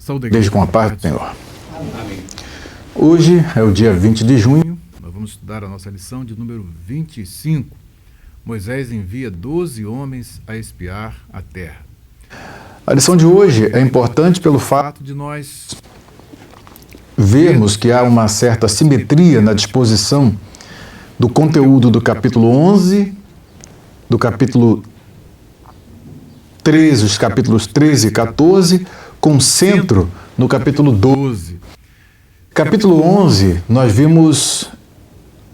Saúde, igreja, com a paz do Senhor. Amém. Hoje é o dia 20 de junho, nós vamos estudar a nossa lição de número 25. Moisés envia 12 homens a espiar a terra. A lição de hoje é importante pelo fato de nós vermos que há uma certa simetria na disposição do conteúdo do capítulo 11, do capítulo 13, os capítulos 13 e 14, com centro no capítulo 12. Capítulo 11, nós vimos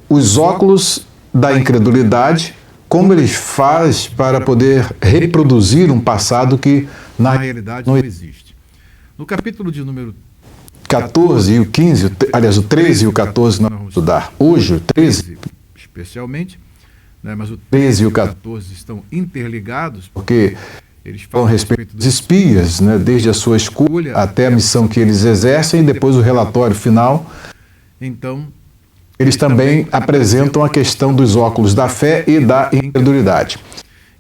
os óculos da incredulidade, como eles fazem para poder reproduzir um passado que na realidade não existe. No capítulo de número 14 e o 15, aliás, o 13 e o 14 nós vamos estudar hoje, o 13 especialmente, né, mas o 13 e o 14 estão interligados, porque eles falam a respeito dos espias, né, desde a sua escolha até a missão que eles exercem e depois o relatório final. Então, eles também apresentam a questão dos óculos da fé e da incredulidade.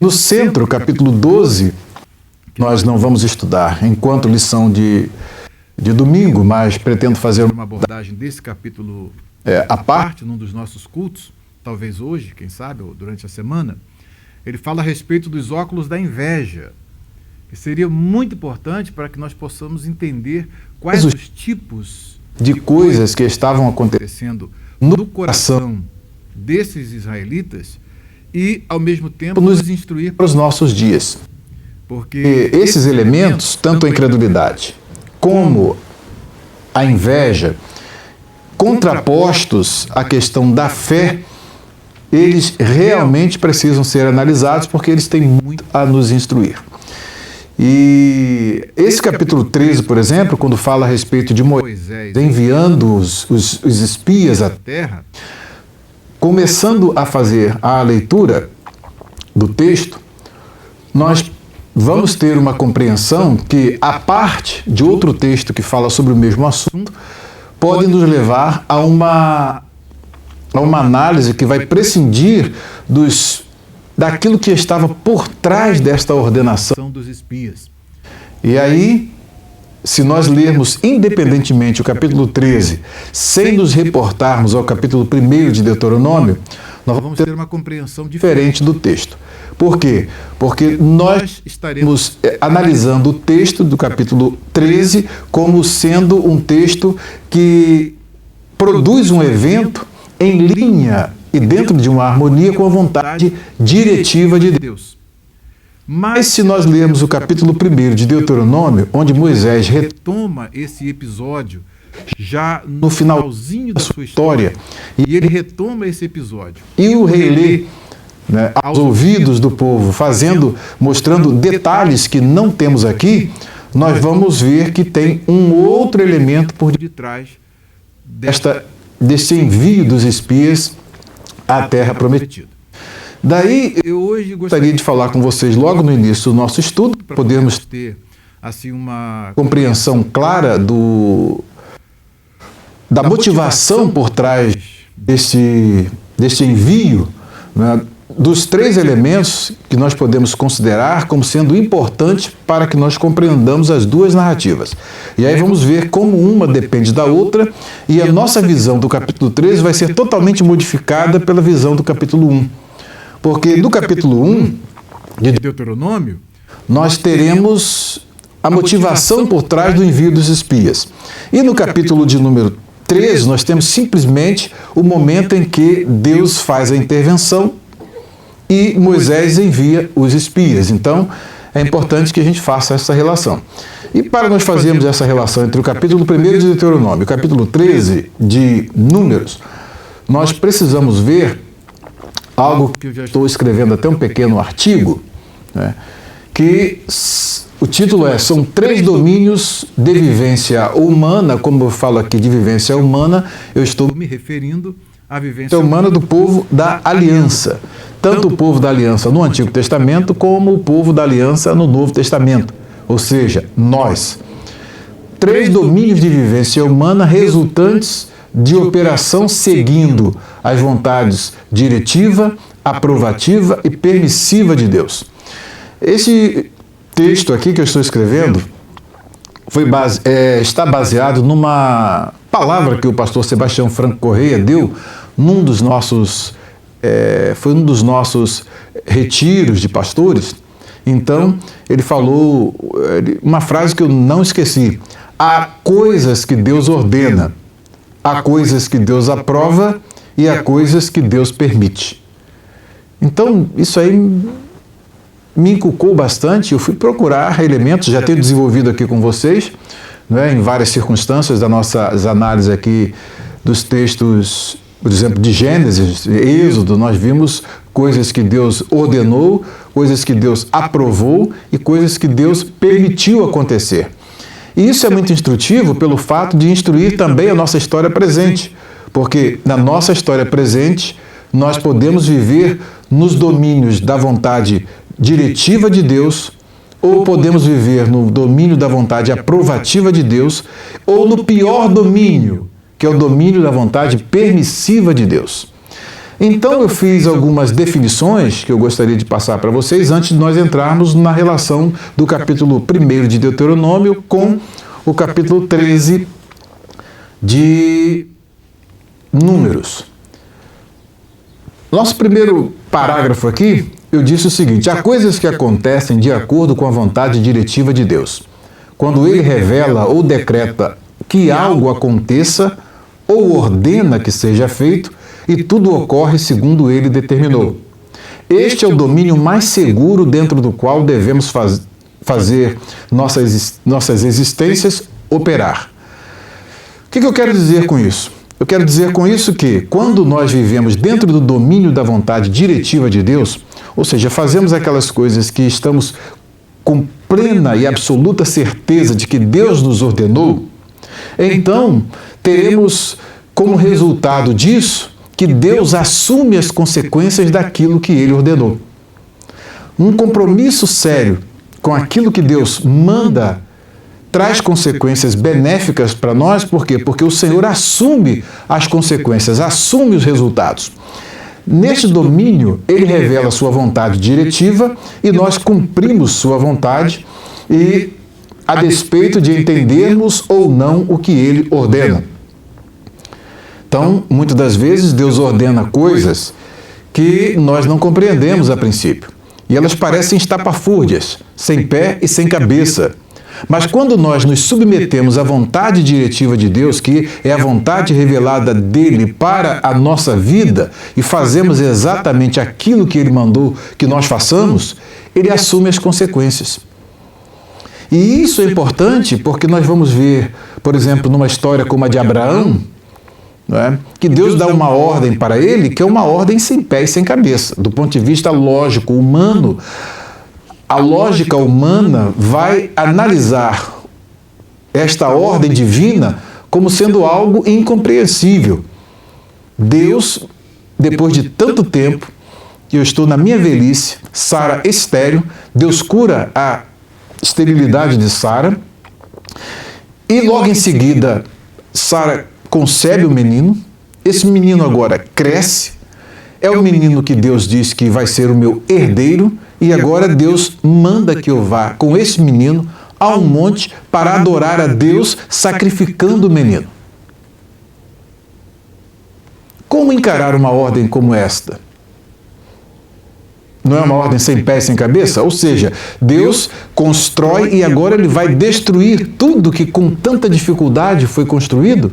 No centro, capítulo 12, nós não vamos estudar enquanto lição de domingo, mas pretendo fazer uma abordagem desse capítulo à parte, num dos nossos cultos, talvez hoje, quem sabe, ou durante a semana. Ele fala a respeito dos óculos da inveja, que seria muito importante para que nós possamos entender quais os tipos de coisas que estavam acontecendo no coração desses israelitas e, ao mesmo tempo, nos instruir para os nossos dias. Porque esses elementos, tanto a incredulidade como a inveja, contrapostos à questão da fé, eles realmente precisam ser analisados porque eles têm muito a nos instruir. E esse capítulo 13, por exemplo, quando fala a respeito de Moisés enviando os espias à terra, começando a fazer a leitura do texto, nós vamos ter uma compreensão que, a parte de outro texto que fala sobre o mesmo assunto, pode nos levar a uma análise que vai prescindir daquilo que estava por trás desta ordenação dos espias. E aí, se nós lermos independentemente o capítulo 13, sem nos reportarmos ao capítulo 1 de Deuteronômio, nós vamos ter uma compreensão diferente do texto. Por quê? Porque nós estaremos analisando o texto do capítulo 13 como sendo um texto que produz um evento em linha e dentro de uma harmonia com a vontade diretiva de Deus. Mas se nós lermos o capítulo 1 de Deuteronômio, onde Moisés retoma esse episódio já no finalzinho da sua história, e ele retoma esse episódio e o relê, né, aos ouvidos do povo, mostrando detalhes que não temos aqui, nós vamos ver que tem um outro elemento por detrás desse envio dos espias à terra prometida. Daí, eu hoje gostaria de falar com vocês logo no início do nosso estudo, para podermos ter assim uma compreensão clara da motivação por trás desse envio, né, dos três elementos que nós podemos considerar como sendo importantes para que nós compreendamos as duas narrativas. E aí vamos ver como uma depende da outra, e a nossa visão do capítulo 13 vai ser totalmente modificada pela visão do capítulo 1. Porque no capítulo 1 de Deuteronômio, nós teremos a motivação por trás do envio dos espias. E no capítulo de número 13, nós temos simplesmente o momento em que Deus faz a intervenção e Moisés envia os espias. Então, é importante que a gente faça essa relação. E para nós fazermos essa relação entre o capítulo 1 de Deuteronômio e o capítulo 13 de Números, nós precisamos ver algo que eu já estou escrevendo até um pequeno artigo, né, que o título são 3 domínios de vivência humana. Como eu falo aqui de vivência humana, eu estou me referindo à vivência humana do povo da aliança. Tanto o povo da aliança no Antigo Testamento, como o povo da aliança no Novo Testamento. Ou seja, nós. 3 domínios de vivência humana resultantes de operação seguindo as vontades diretiva, aprovativa e permissiva de Deus. Esse texto aqui que eu estou escrevendo está baseado numa palavra que o pastor Sebastião Franco Correia deu num dos nossos, foi um dos nossos retiros de pastores. Então, ele falou uma frase que eu não esqueci: há coisas que Deus ordena, há coisas que Deus aprova e há coisas que Deus permite. Então, isso aí me inculcou bastante. Eu fui procurar elementos, já tenho desenvolvido aqui com vocês, né, em várias circunstâncias das nossas análises aqui dos textos, por exemplo, de Gênesis, Êxodo. Nós vimos coisas que Deus ordenou, coisas que Deus aprovou e coisas que Deus permitiu acontecer. E isso é muito instrutivo pelo fato de instruir também a nossa história presente, porque na nossa história presente nós podemos viver nos domínios da vontade diretiva de Deus, ou podemos viver no domínio da vontade aprovativa de Deus, ou no pior domínio, que é o domínio da vontade permissiva de Deus. Então eu fiz algumas definições que eu gostaria de passar para vocês antes de nós entrarmos na relação do capítulo 1 de Deuteronômio com o capítulo 13 de Números. Nosso primeiro parágrafo aqui, eu disse o seguinte: há coisas que acontecem de acordo com a vontade diretiva de Deus. Quando Ele revela ou decreta que algo aconteça ou ordena que seja feito, e tudo ocorre segundo Ele determinou. Este é o domínio mais seguro dentro do qual devemos fazer nossas existências operar. O que eu quero dizer com isso? Eu quero dizer com isso que, quando nós vivemos dentro do domínio da vontade diretiva de Deus, ou seja, fazemos aquelas coisas que estamos com plena e absoluta certeza de que Deus nos ordenou, então teremos como resultado disso que Deus assume as consequências daquilo que Ele ordenou. Um compromisso sério com aquilo que Deus manda traz consequências benéficas para nós. Por quê? Porque o Senhor assume as consequências, assume os resultados. Neste domínio, Ele revela sua vontade diretiva e nós cumprimos sua vontade, e a despeito de entendermos ou não o que Ele ordena. Então, muitas das vezes, Deus ordena coisas que nós não compreendemos a princípio, e elas parecem estapafúrdias, sem pé e sem cabeça. Mas quando nós nos submetemos à vontade diretiva de Deus, que é a vontade revelada dele para a nossa vida, e fazemos exatamente aquilo que ele mandou que nós façamos, ele assume as consequências. E isso é importante porque nós vamos ver, por exemplo, numa história como a de Abraão, que Deus dá uma ordem para ele, que é uma ordem sem pé e sem cabeça. Do ponto de vista lógico, humano, a lógica humana vai analisar esta ordem divina como sendo algo incompreensível. Deus, depois de tanto tempo, que eu estou na minha velhice, Sara estéril, Deus cura a esterilidade de Sara, e logo em seguida Sara concebe o menino. Esse menino agora cresce, é o menino que Deus diz que vai ser o meu herdeiro, e agora Deus manda que eu vá com esse menino a um monte para adorar a Deus, sacrificando o menino. Como encarar uma ordem como esta? Não é uma ordem sem pé e sem cabeça? Ou seja, Deus constrói e agora Ele vai destruir tudo que com tanta dificuldade foi construído?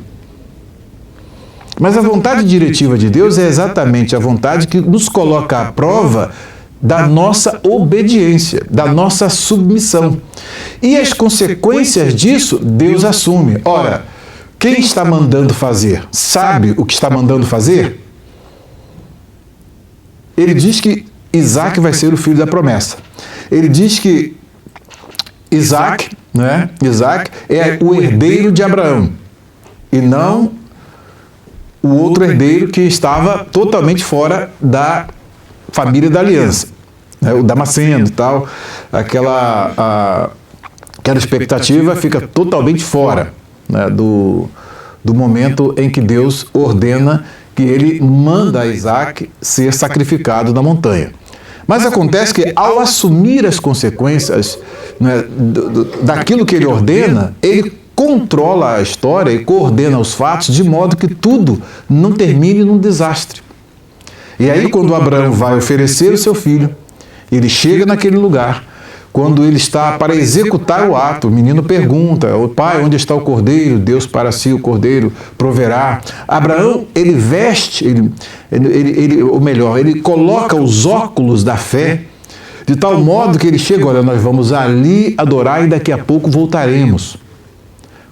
Mas a vontade diretiva de Deus é exatamente a vontade que nos coloca à prova da nossa obediência, da nossa submissão. E as consequências disso, Deus assume. Ora, quem está mandando fazer sabe o que está mandando fazer? Ele diz que Isaac vai ser o filho da promessa. Ele diz que Isaac é o herdeiro de Abraão, e não o outro herdeiro que estava totalmente fora da família da aliança, o Damasceno e tal. Aquela expectativa fica totalmente fora, né, do momento em que Deus ordena que ele manda Isaac ser sacrificado na montanha. Mas acontece que, ao assumir as consequências, né, daquilo que ele ordena, ele controla a história e coordena os fatos de modo que tudo não termine num desastre. E aí, quando Abraão vai oferecer o seu filho, ele chega naquele lugar. Quando ele está para executar o ato, o menino pergunta: "O pai, onde está o cordeiro? Deus para si o cordeiro proverá." Abraão, ele veste, ou melhor, ele coloca os óculos da fé, de tal modo que ele chega: "Olha, nós vamos ali adorar e daqui a pouco voltaremos."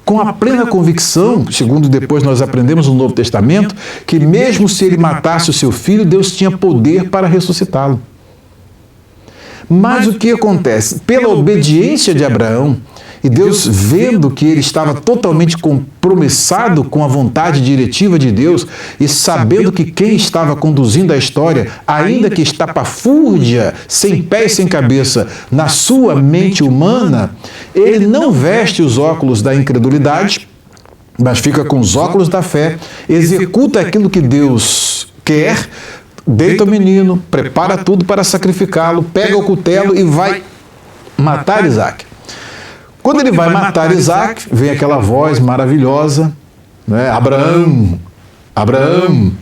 Com a plena convicção, segundo depois nós aprendemos no Novo Testamento, que mesmo se ele matasse o seu filho, Deus tinha poder para ressuscitá-lo. Mas o que acontece? Pela obediência de Abraão, e Deus vendo que ele estava totalmente compromissado com a vontade diretiva de Deus, e sabendo que quem estava conduzindo a história, ainda que estapafúrdia, sem pé e sem cabeça, na sua mente humana, ele não veste os óculos da incredulidade, mas fica com os óculos da fé, executa aquilo que Deus quer, deita o menino, prepara tudo para sacrificá-lo, pega o cutelo e vai matar Isaac. Quando ele vai matar Isaac, vem aquela voz maravilhosa, né? "Abraão, Abraão."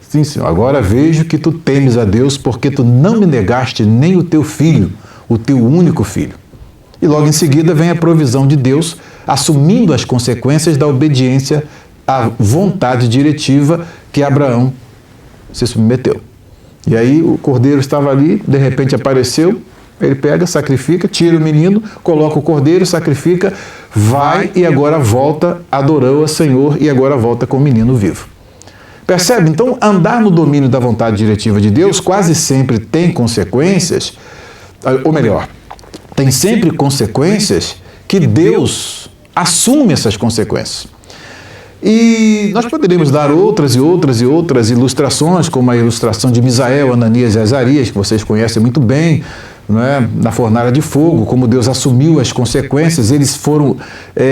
"Sim, Senhor, agora vejo que tu temes a Deus, porque tu não me negaste nem o teu filho, o teu único filho." E logo em seguida vem a provisão de Deus, assumindo as consequências da obediência à vontade diretiva que Abraão se submeteu. E aí o cordeiro estava ali, de repente apareceu, ele pega, sacrifica, tira o menino, coloca o cordeiro, sacrifica, vai e agora volta, adorou a Senhor e agora volta com o menino vivo. Percebe? Então, andar no domínio da vontade diretiva de Deus quase sempre tem consequências, ou melhor, tem sempre consequências que Deus assume essas consequências. E nós poderíamos dar outras e outras e outras ilustrações, como a ilustração de Misael, Ananias e Azarias, que vocês conhecem muito bem, não é? Na fornalha de fogo, como Deus assumiu as consequências. Eles foram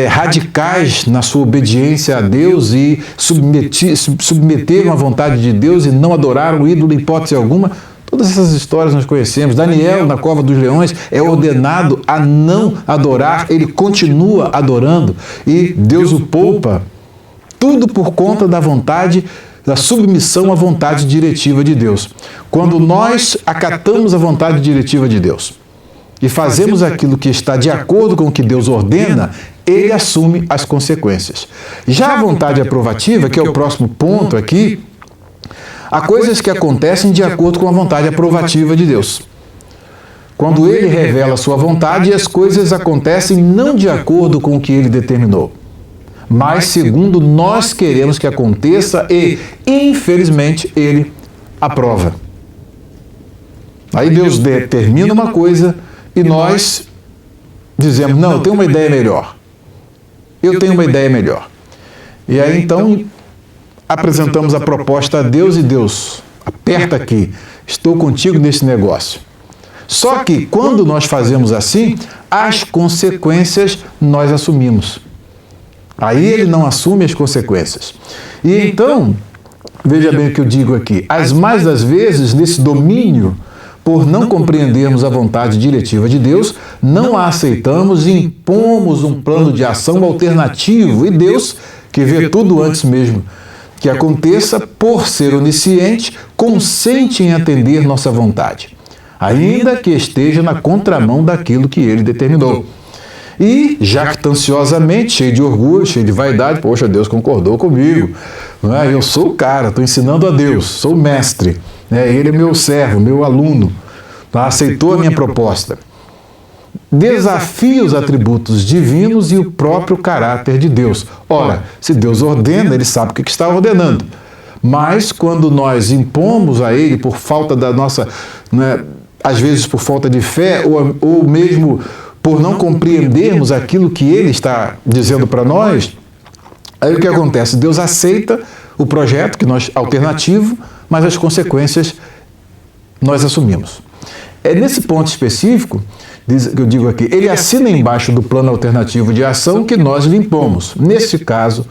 radicais na sua obediência a Deus e submeteram à vontade de Deus e não adoraram o ídolo em hipótese alguma. Todas essas histórias nós conhecemos. Daniel, na cova dos leões, é ordenado a não adorar, ele continua adorando e Deus o poupa. Tudo por conta da vontade, da submissão à vontade diretiva de Deus. Quando nós acatamos a vontade diretiva de Deus e fazemos aquilo que está de acordo com o que Deus ordena, ele assume as consequências. Já a vontade aprovativa, que é o próximo ponto aqui, há coisas que acontecem de acordo com a vontade aprovativa de Deus. Quando ele revela a sua vontade, as coisas acontecem não de acordo com o que ele determinou, mas segundo nós queremos que aconteça e, infelizmente, ele aprova. Aí Deus determina uma coisa e nós dizemos: "Não, eu tenho uma ideia melhor. Eu tenho uma ideia melhor." E aí então apresentamos a proposta a Deus e Deus: "Aperta aqui, estou contigo nesse negócio." Só que quando nós fazemos assim, as consequências nós assumimos. Aí ele não assume as consequências. E então, veja bem o que eu digo aqui, as mais das vezes, nesse domínio, por não compreendermos a vontade diretiva de Deus, não a aceitamos e impomos um plano de ação alternativo. E Deus, que vê tudo antes mesmo que aconteça, por ser onisciente, consente em atender nossa vontade, ainda que esteja na contramão daquilo que ele determinou. E, jactanciosamente, cheio de orgulho, cheio de vaidade: "Poxa, Deus concordou comigo. Não é? Eu sou o cara, estou ensinando a Deus, sou o mestre. Ele é meu servo, meu aluno. Tá? Aceitou a minha proposta." Desafia os atributos divinos e o próprio caráter de Deus. Ora, se Deus ordena, ele sabe o que está ordenando. Mas, quando nós impomos a ele por falta da nossa, né, às vezes por falta de fé, ou mesmo por não compreendermos aquilo que ele está dizendo para nós, aí o que acontece? Deus aceita o projeto alternativo, mas as consequências nós assumimos. É nesse ponto específico que eu digo aqui: ele assina embaixo do plano alternativo de ação que nós lhe impomos. Nesse caso,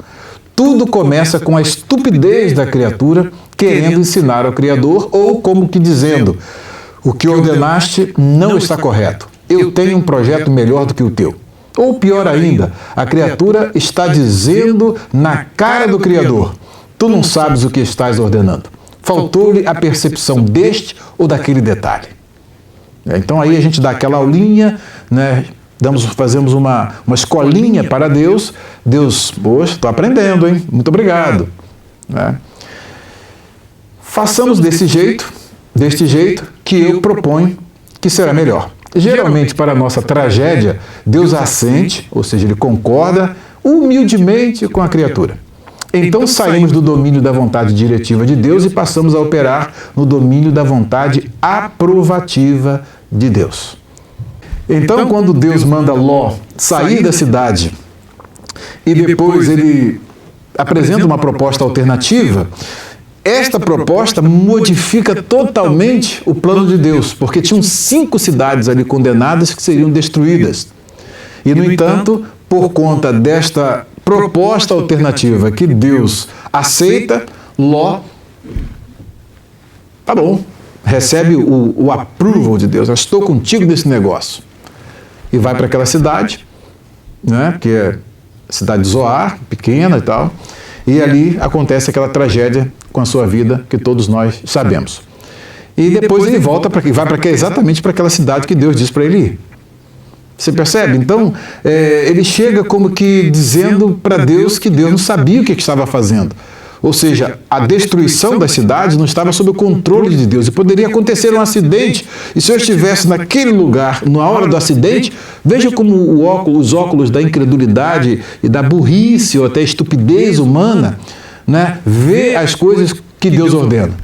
tudo começa com a estupidez da criatura querendo ensinar ao Criador, ou como que dizendo: o que ordenaste não está correto, eu tenho um projeto melhor do que o teu. Ou pior ainda, a criatura está dizendo na cara do Criador: tu não sabes o que estás ordenando. Faltou-lhe a percepção deste ou daquele detalhe. Então aí a gente dá aquela aulinha, né? Fazemos uma escolinha para Deus. Deus, poxa, estou aprendendo, hein? Muito obrigado. Né? Façamos deste jeito que eu proponho que será melhor. Geralmente, para a nossa tragédia, Deus assente, ou seja, Ele concorda humildemente com a criatura. Então saímos do domínio da vontade diretiva de Deus e passamos a operar no domínio da vontade aprovativa de Deus. Então, quando Deus manda Ló sair da cidade e depois ele apresenta uma proposta alternativa, esta proposta modifica totalmente o plano de Deus, porque tinham 5 cidades ali condenadas que seriam destruídas. E, no entanto, por conta desta proposta alternativa que Deus aceita, Ló, tá bom, recebe o approval de Deus: eu estou contigo nesse negócio. E vai para aquela cidade, né, que é a cidade de Zoar, pequena e tal, e ali acontece aquela tragédia com a sua vida que todos nós sabemos. E depois ele volta vai exatamente para aquela cidade que Deus diz para ele ir. Você percebe? Então, ele chega como que dizendo para Deus que Deus não sabia o que estava fazendo. Ou seja, a destruição das cidades não estava sob o controle de Deus. E poderia acontecer um acidente. E se eu estivesse naquele lugar, na hora do acidente, veja como os óculos da incredulidade e da burrice ou até estupidez humana, né, vê as coisas que Deus ordena.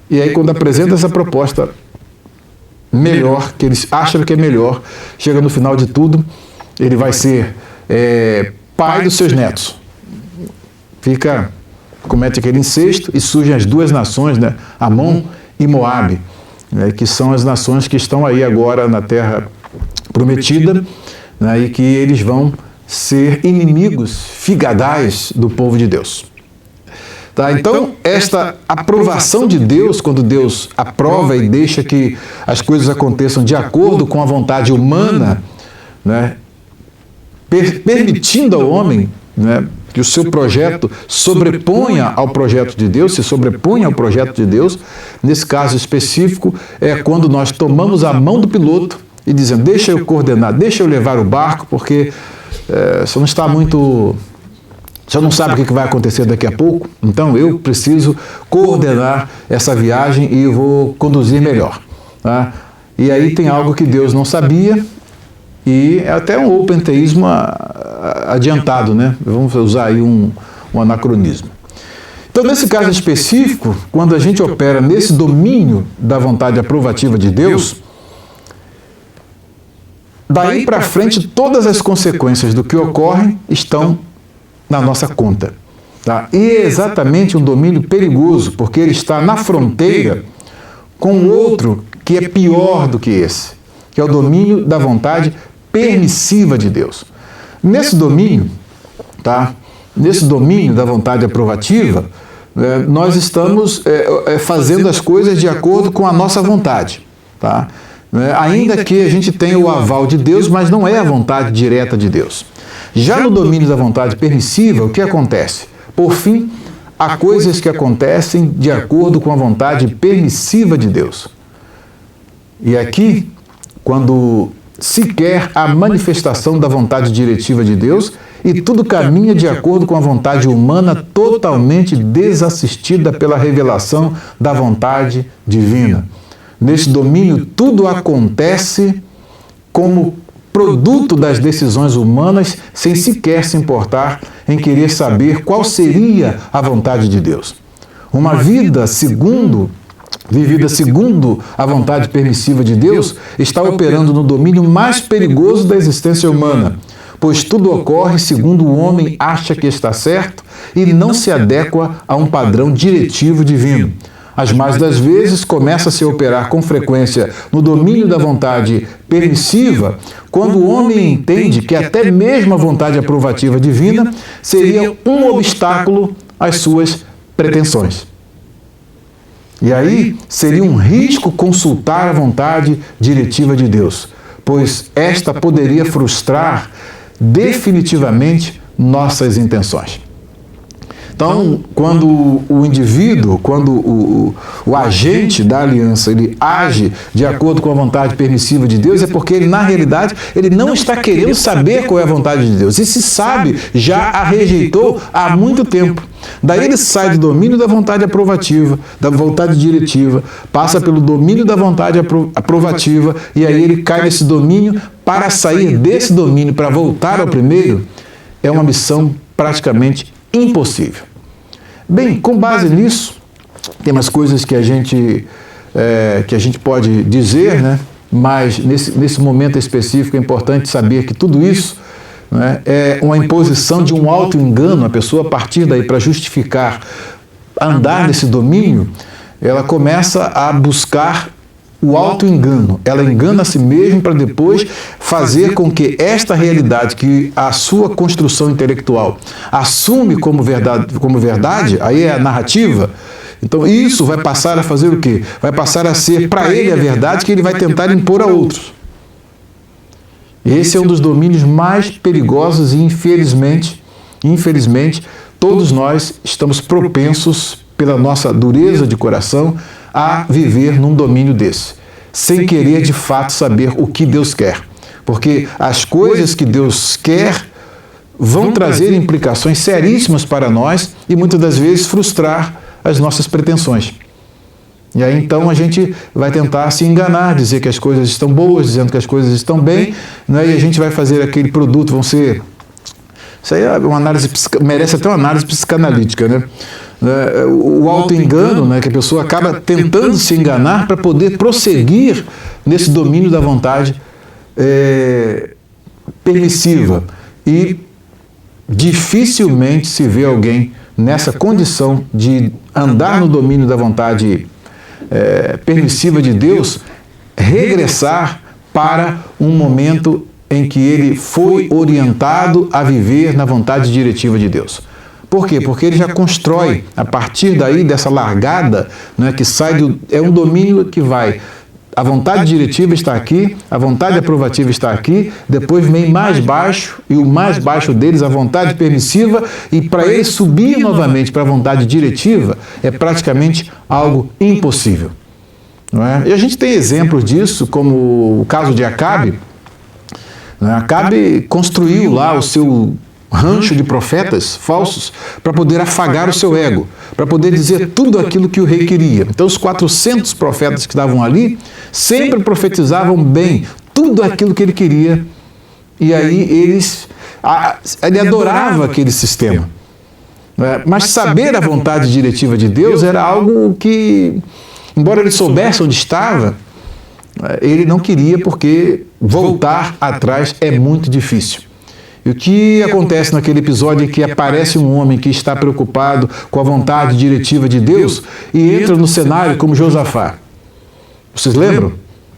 E aí, quando apresenta essa proposta melhor, que eles acham que é melhor, chega no final de tudo, ele vai ser pai dos seus netos. Comete aquele incesto e surgem as 2 nações, né, Amon e Moabe, né, que são as nações que estão aí agora na terra prometida, né, e que eles vão ser inimigos figadais do povo de Deus. Tá? Então, esta aprovação de Deus, quando Deus aprova e deixa que as coisas aconteçam de acordo com a vontade humana, né, permitindo ao homem, né, que o seu projeto sobreponha ao projeto de Deus, se sobreponha ao projeto de Deus. Nesse caso específico, é quando nós tomamos a mão do piloto e dizemos: deixa eu coordenar, deixa eu levar o barco, porque você não está muito... Você não sabe o que vai acontecer daqui a pouco, então eu preciso coordenar essa viagem e eu vou conduzir melhor. Tá? E aí tem algo que Deus não sabia, e é até um openteísmo adiantado, né? Vamos usar aí um anacronismo. Então, nesse caso específico, quando a gente opera nesse domínio da vontade aprovativa de Deus, daí para frente todas as consequências do que ocorre estão na nossa conta. Tá? E é exatamente um domínio perigoso, porque ele está na fronteira com outro que é pior do que esse, que é o domínio da vontade permissiva de Deus. Nesse domínio, tá? Nesse domínio da vontade aprovativa, nós estamos fazendo as coisas de acordo com a nossa vontade. Tá? Ainda que a gente tenha o aval de Deus, mas não é a vontade direta de Deus. Já no domínio da vontade permissiva, o que acontece? Por fim, há coisas que acontecem de acordo com a vontade permissiva de Deus. E aqui, quando se quer a manifestação da vontade diretiva de Deus, e tudo caminha de acordo com a vontade humana totalmente desassistida pela revelação da vontade divina. Neste domínio, tudo acontece como produto das decisões humanas, sem sequer se importar em querer saber qual seria a vontade de Deus. Uma vida vivida segundo a vontade permissiva de Deus está operando no domínio mais perigoso da existência humana, pois tudo ocorre segundo o homem acha que está certo e não se adequa a um padrão diretivo divino. As mais das vezes começa-se a operar com frequência no domínio da vontade permissiva, quando o homem entende que até mesmo a vontade aprovativa divina seria um obstáculo às suas pretensões. E aí seria um risco consultar a vontade diretiva de Deus, pois esta poderia frustrar definitivamente nossas intenções. Então, quando o indivíduo, quando o agente da aliança, ele age de acordo com a vontade permissiva de Deus, é porque ele, na realidade, ele não está querendo saber qual é a vontade de Deus. E se sabe, já a rejeitou há muito tempo. Daí ele sai do domínio da vontade aprovativa, da vontade diretiva, passa pelo domínio da vontade aprovativa, e aí ele cai nesse domínio. Para sair desse domínio, para voltar ao primeiro, é uma missão praticamente impossível. Bem, com base nisso, tem umas coisas que a gente pode dizer, né? Mas nesse momento específico é importante saber que tudo isso, né, é uma imposição de um auto-engano. A pessoa, a partir daí, para justificar andar nesse domínio, ela começa a buscar o auto-engano. Ela engana a si mesma para depois fazer com que esta realidade, que a sua construção intelectual assume como verdade, aí é a narrativa. Então isso vai passar a fazer o quê? Vai passar a ser para ele a verdade que ele vai tentar impor a outros. Esse é um dos domínios mais perigosos e infelizmente, todos nós estamos propensos, pela nossa dureza de coração, a viver num domínio desse, sem querer de fato saber o que Deus quer. Porque as coisas que Deus quer vão trazer implicações seríssimas para nós e muitas das vezes frustrar as nossas pretensões. E aí então a gente vai tentar se enganar, dizer que as coisas estão boas, dizendo que as coisas estão bem, né? E a gente vai fazer aquele produto, vão ser... Isso aí é uma análise, merece até uma análise psicanalítica, né? O auto-engano, né, que a pessoa acaba tentando se enganar para poder prosseguir nesse domínio da vontade permissiva. E dificilmente se vê alguém nessa condição de andar no domínio da vontade permissiva de Deus regressar para um momento em que ele foi orientado a viver na vontade diretiva de Deus. Por quê? Porque ele já constrói, a partir daí, dessa largada, né, que sai é um domínio que vai... A vontade diretiva está aqui, a vontade aprovativa está aqui, depois vem mais baixo, e o mais baixo deles, a vontade permissiva, e para ele subir novamente para a vontade diretiva, é praticamente algo impossível. Não é? E a gente tem exemplos disso, como o caso de Acabe. Acabe construiu lá o seu rancho de profetas falsos para poder afagar o seu ego, para poder dizer tudo aquilo que o rei queria. Então os 400 profetas que estavam ali sempre profetizavam bem tudo aquilo que ele queria, e aí ele adorava aquele sistema. Mas saber a vontade diretiva de Deus era algo que, embora ele soubesse onde estava, ele não queria, porque voltar atrás é muito difícil. E o que acontece naquele episódio é que aparece um homem que está preocupado com a vontade diretiva de Deus e entra no cenário como Josafá. Vocês lembram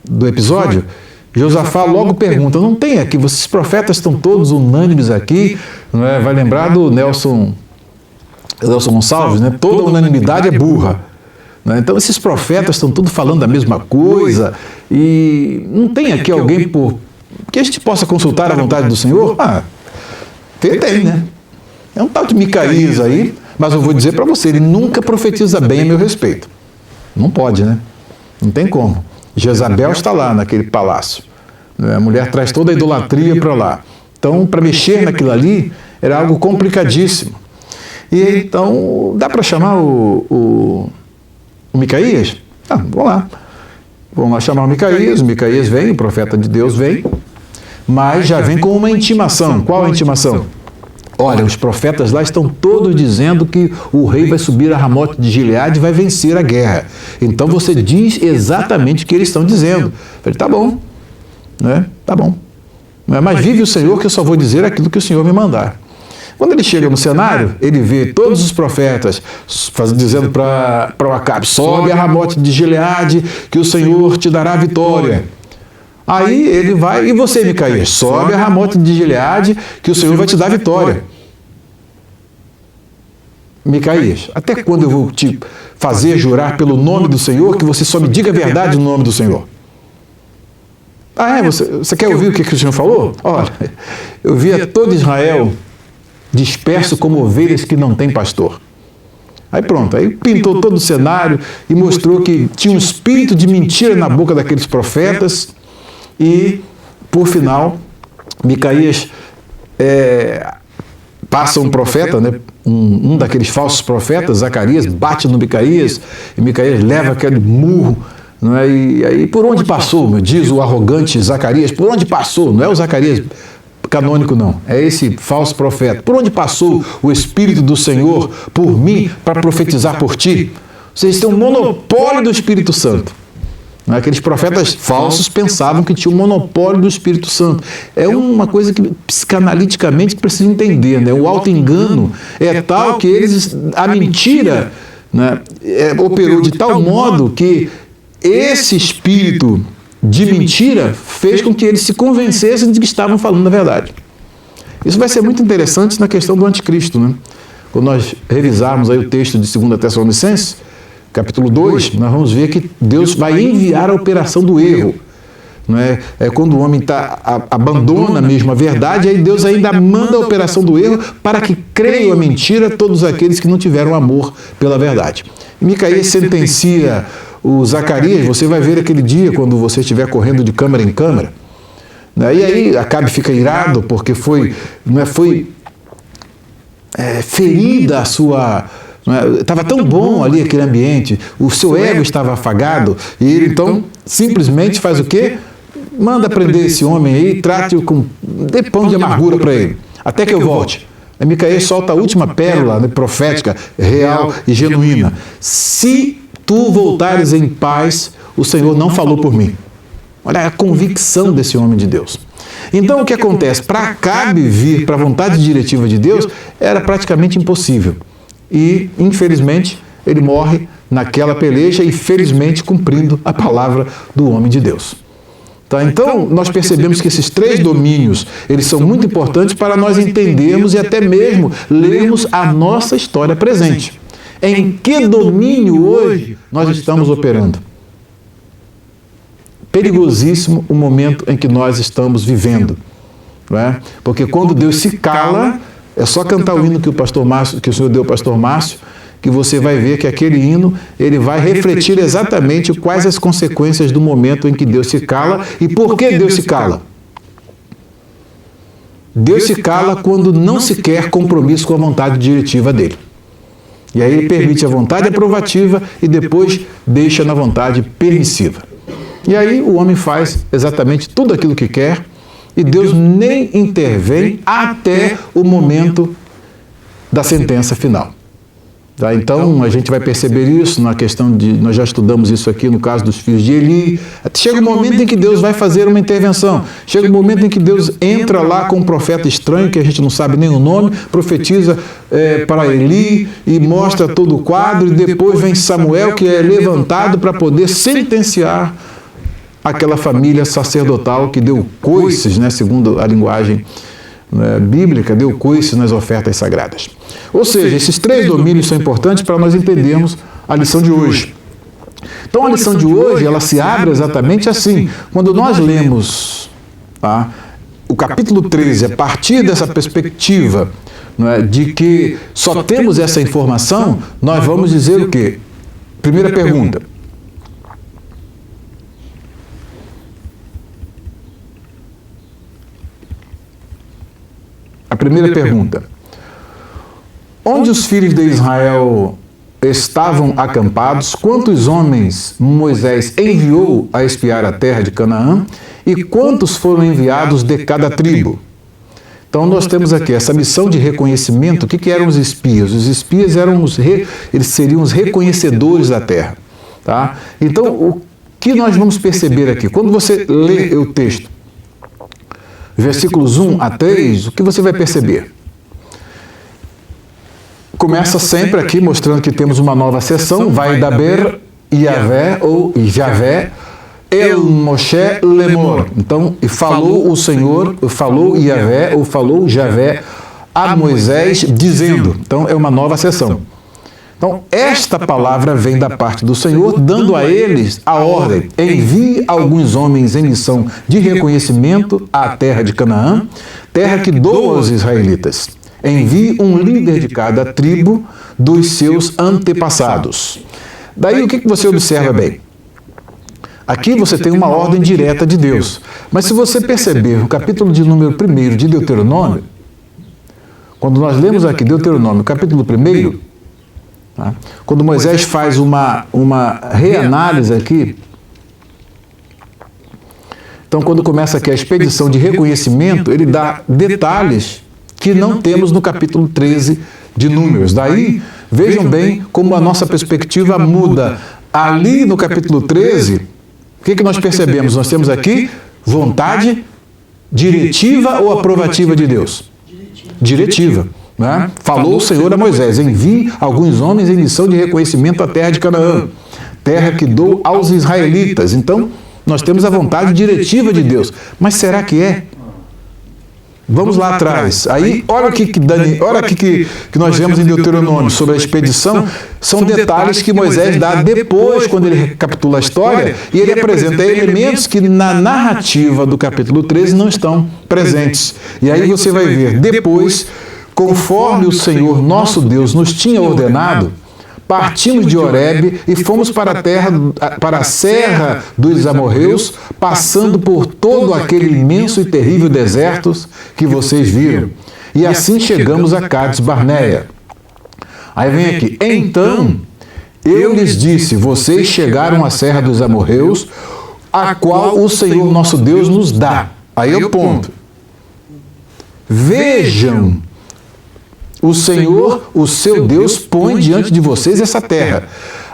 do episódio? Josafá logo pergunta, não tem aqui, esses profetas estão todos unânimes aqui, não é? Vai lembrar do Nelson Gonçalves, né? Toda unanimidade é burra. Então esses profetas estão todos falando a mesma coisa e não tem aqui alguém que a gente possa consultar a vontade do Senhor? Tem, né? É um tal de Micaías aí, mas eu vou dizer para você, ele nunca profetiza bem a meu respeito. Não pode, né? Não tem como. Jezabel está lá naquele palácio. A mulher traz toda a idolatria para lá. Então, para mexer naquilo ali, era algo complicadíssimo. E então, dá para chamar o Micaías? Vamos lá. Vamos lá chamar o Micaías vem, o profeta de Deus vem, mas já vem com uma intimação. Qual a intimação? Olha, os profetas lá estão todos dizendo que o rei vai subir a Ramote de Gileade e vai vencer a guerra. Então você diz exatamente o que eles estão dizendo. Eu falei, tá bom, né? Tá bom. Mas vive o Senhor que eu só vou dizer aquilo que o Senhor me mandar. Quando ele chega no cenário, ele vê todos os profetas dizendo para o Acabe, sobe a Ramote de Gileade que o Senhor te dará vitória. Aí ele vai, e você, Micaías, sobe a Ramote de Gileade que o Senhor vai te dar vitória. Micaías, até quando eu vou te fazer jurar pelo nome do Senhor que você só me diga a verdade no nome do Senhor? Ah, é? Você quer ouvir o que o Senhor falou? Olha, eu via todo Israel disperso como ovelhas que não têm pastor. Aí pronto, aí pintou todo o cenário e mostrou que tinha um espírito de mentira na boca daqueles profetas e, por final, Micaías passa um profeta, né? Um daqueles falsos profetas, Zacarias, bate no Micaías e Micaías leva aquele murro. Não é? E aí, por onde passou, diz o arrogante Zacarias, por onde passou? Não é o Zacarias canônico, não. É esse falso profeta. Por onde passou o Espírito do Senhor por mim para profetizar por ti? Vocês têm um monopólio do Espírito Santo. Não é? Aqueles profetas falsos pensavam que tinha um monopólio do Espírito Santo. É uma coisa que psicanaliticamente precisa entender. Né? O auto-engano é tal que a mentira, né, operou de tal modo que esse espírito de mentira fez com que eles se convencessem de que estavam falando a verdade. Isso vai ser muito interessante na questão do anticristo, né? Quando nós revisarmos aí o texto de 2 Tessalonicenses, capítulo 2, nós vamos ver que Deus vai enviar a operação do erro. Não é? É quando o homem abandona mesmo a verdade, aí Deus ainda manda a operação do erro para que creiam a mentira todos aqueles que não tiveram amor pela verdade. E Micaías sentencia o Zacarias, você vai ver aquele dia quando você estiver correndo de câmara em câmara. E aí Acabe fica irado porque foi ferida a sua... Estava tão bom ali aquele ambiente, o seu ego estava afagado, e ele então simplesmente faz o quê? Manda prender esse homem aí, trate-o com... dê pão de amargura para ele, até que eu volte. Aí Micaías solta a última pérola, né, profética, real e genuína. Se tu voltares em paz, o Senhor não falou por mim. Olha a convicção desse homem de Deus. Então o que acontece? Para Acabe vir para a vontade diretiva de Deus, era praticamente impossível. E, infelizmente, ele morre naquela peleja e, felizmente, cumprindo a palavra do homem de Deus. Tá? Então, nós percebemos que esses 3 domínios, eles são muito importantes para nós entendermos e até mesmo lermos a nossa história presente. Em que domínio hoje nós estamos operando? Perigosíssimo o momento em que nós estamos vivendo. Não é? Porque quando Deus se cala, é só cantar o hino que o Senhor deu ao pastor Márcio, que você vai ver que aquele hino ele vai refletir exatamente quais as consequências do momento em que Deus se cala e por que Deus se cala. Deus se cala quando não se quer compromisso com a vontade diretiva dele. E aí ele permite a vontade aprovativa e depois deixa na vontade permissiva. E aí o homem faz exatamente tudo aquilo que quer e Deus nem intervém até o momento da sentença final. Tá? Então, a gente vai perceber isso na questão de... Nós já estudamos isso aqui no caso dos filhos de Eli. Chega um momento em que Deus vai fazer uma intervenção. Chega um momento em que Deus entra lá com um profeta estranho, que a gente não sabe nem o nome, profetiza para Eli e mostra todo o quadro, e depois vem Samuel, que é levantado para poder sentenciar aquela família sacerdotal que deu coices, né, segundo a linguagem bíblica, deu coice nas ofertas sagradas. Ou seja, esses 3 domínios são importantes para nós entendermos a lição de hoje. Então, a lição de hoje, ela se abre exatamente assim. Quando nós lemos o capítulo 13, a partir dessa perspectiva, não é, de que só temos essa informação, nós vamos dizer o quê? Primeira pergunta. A primeira pergunta: onde os filhos de Israel estavam acampados? Quantos homens Moisés enviou a espiar a terra de Canaã? E quantos foram enviados de cada tribo? Então nós temos aqui essa missão de reconhecimento. O que eram os espias? Os espias eram eles seriam os reconhecedores da terra. Tá? Então o que nós vamos perceber aqui? Quando você lê o texto, versículos 1 a 3, o que você vai perceber? Começa sempre aqui mostrando que temos uma nova seção, vai daber Yahvé ou Javé El Moshe Lemor. Então, e falou o Senhor, falou Yahvé ou falou Javé a Moisés dizendo. Então, é uma nova seção. Então, esta palavra vem da parte do Senhor, dando a eles a ordem: envie alguns homens em missão de reconhecimento à terra de Canaã, terra que dou aos israelitas. Envie um líder de cada tribo dos seus antepassados. Daí o que você observa bem? Aqui você tem uma ordem direta de Deus. Mas se você perceber o capítulo de número 1 de Deuteronômio, quando nós lemos aqui Deuteronômio, capítulo 1, tá? Quando Moisés faz uma reanálise aqui, então quando começa aqui a expedição de reconhecimento, ele dá detalhes que não temos no capítulo 13 de Números. Daí, vejam bem como a nossa perspectiva muda. Ali no capítulo 13, o que nós percebemos? Nós temos aqui vontade diretiva ou aprovativa de Deus? Diretiva. Né? Falou o Senhor a Moisés: envie alguns homens em missão de reconhecimento à terra de Canaã, terra que dou aos israelitas. Então, nós temos a vontade diretiva de Deus. Mas será que é? Vamos lá atrás. Aí, olha o que nós vemos em Deuteronômio sobre a expedição. São detalhes que Moisés dá depois, quando ele recapitula a história, e ele apresenta elementos que na narrativa do capítulo 13 não estão presentes. E aí você vai ver, depois, conforme o Senhor nosso Deus nos tinha ordenado, partimos de Horebe e fomos para a serra dos amorreus, passando por todo aquele imenso e terrível deserto que vocês viram. E assim chegamos a Cádiz Barneia. Aí vem aqui: então eu lhes disse, vocês chegaram à serra dos amorreus, a qual o Senhor nosso Deus nos dá. Aí é o ponto. Vejam, o Senhor, o seu Deus, põe diante de vocês essa terra.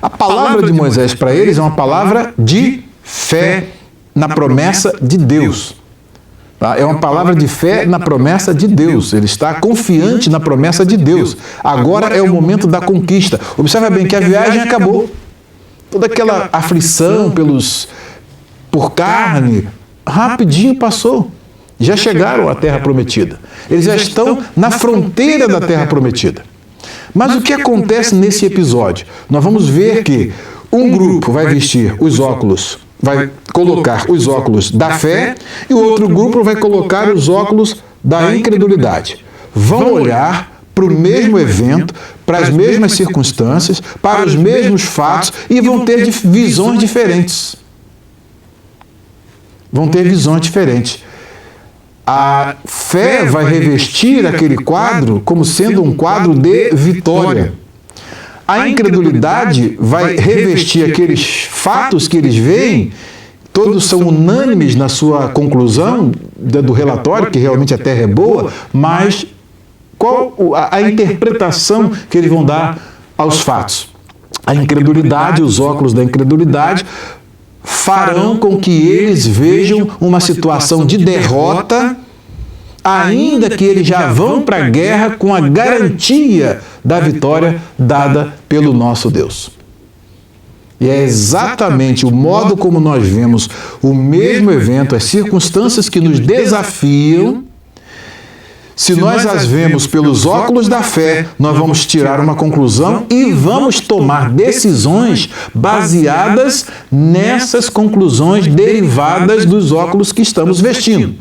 A palavra de Moisés para eles é uma palavra de fé na promessa de Deus. É uma palavra de fé na promessa de Deus. Ele está confiante na promessa de Deus. Agora é o momento da conquista. Observa bem que a viagem acabou. Toda aquela aflição por carne, rapidinho passou. Já chegaram à terra prometida. Eles já estão na fronteira da terra prometida. Mas o que acontece nesse episódio? Nós vamos ver que um grupo vai vestir os óculos, vai colocar os óculos da fé, e o outro grupo vai colocar os óculos da incredulidade. Vão olhar para o mesmo evento, para as mesmas circunstâncias, para os mesmos fatos, e vão ter visões diferentes. Vão ter visões diferentes. A fé vai revestir aquele quadro como sendo um quadro de vitória. A incredulidade vai revestir aqueles fatos que eles veem, todos são unânimes na sua conclusão do relatório, que realmente a terra é boa, mas qual a interpretação que eles vão dar aos fatos? A incredulidade, os óculos da incredulidade, farão com que eles vejam uma situação de derrota, ainda que eles já vão para a guerra com a garantia da vitória dada pelo nosso Deus. E é exatamente o modo como nós vemos o mesmo evento, as circunstâncias que nos desafiam. Se nós as vemos pelos óculos da fé, nós vamos tirar uma conclusão e vamos tomar decisões baseadas nessas conclusões derivadas dos óculos que estamos vestindo,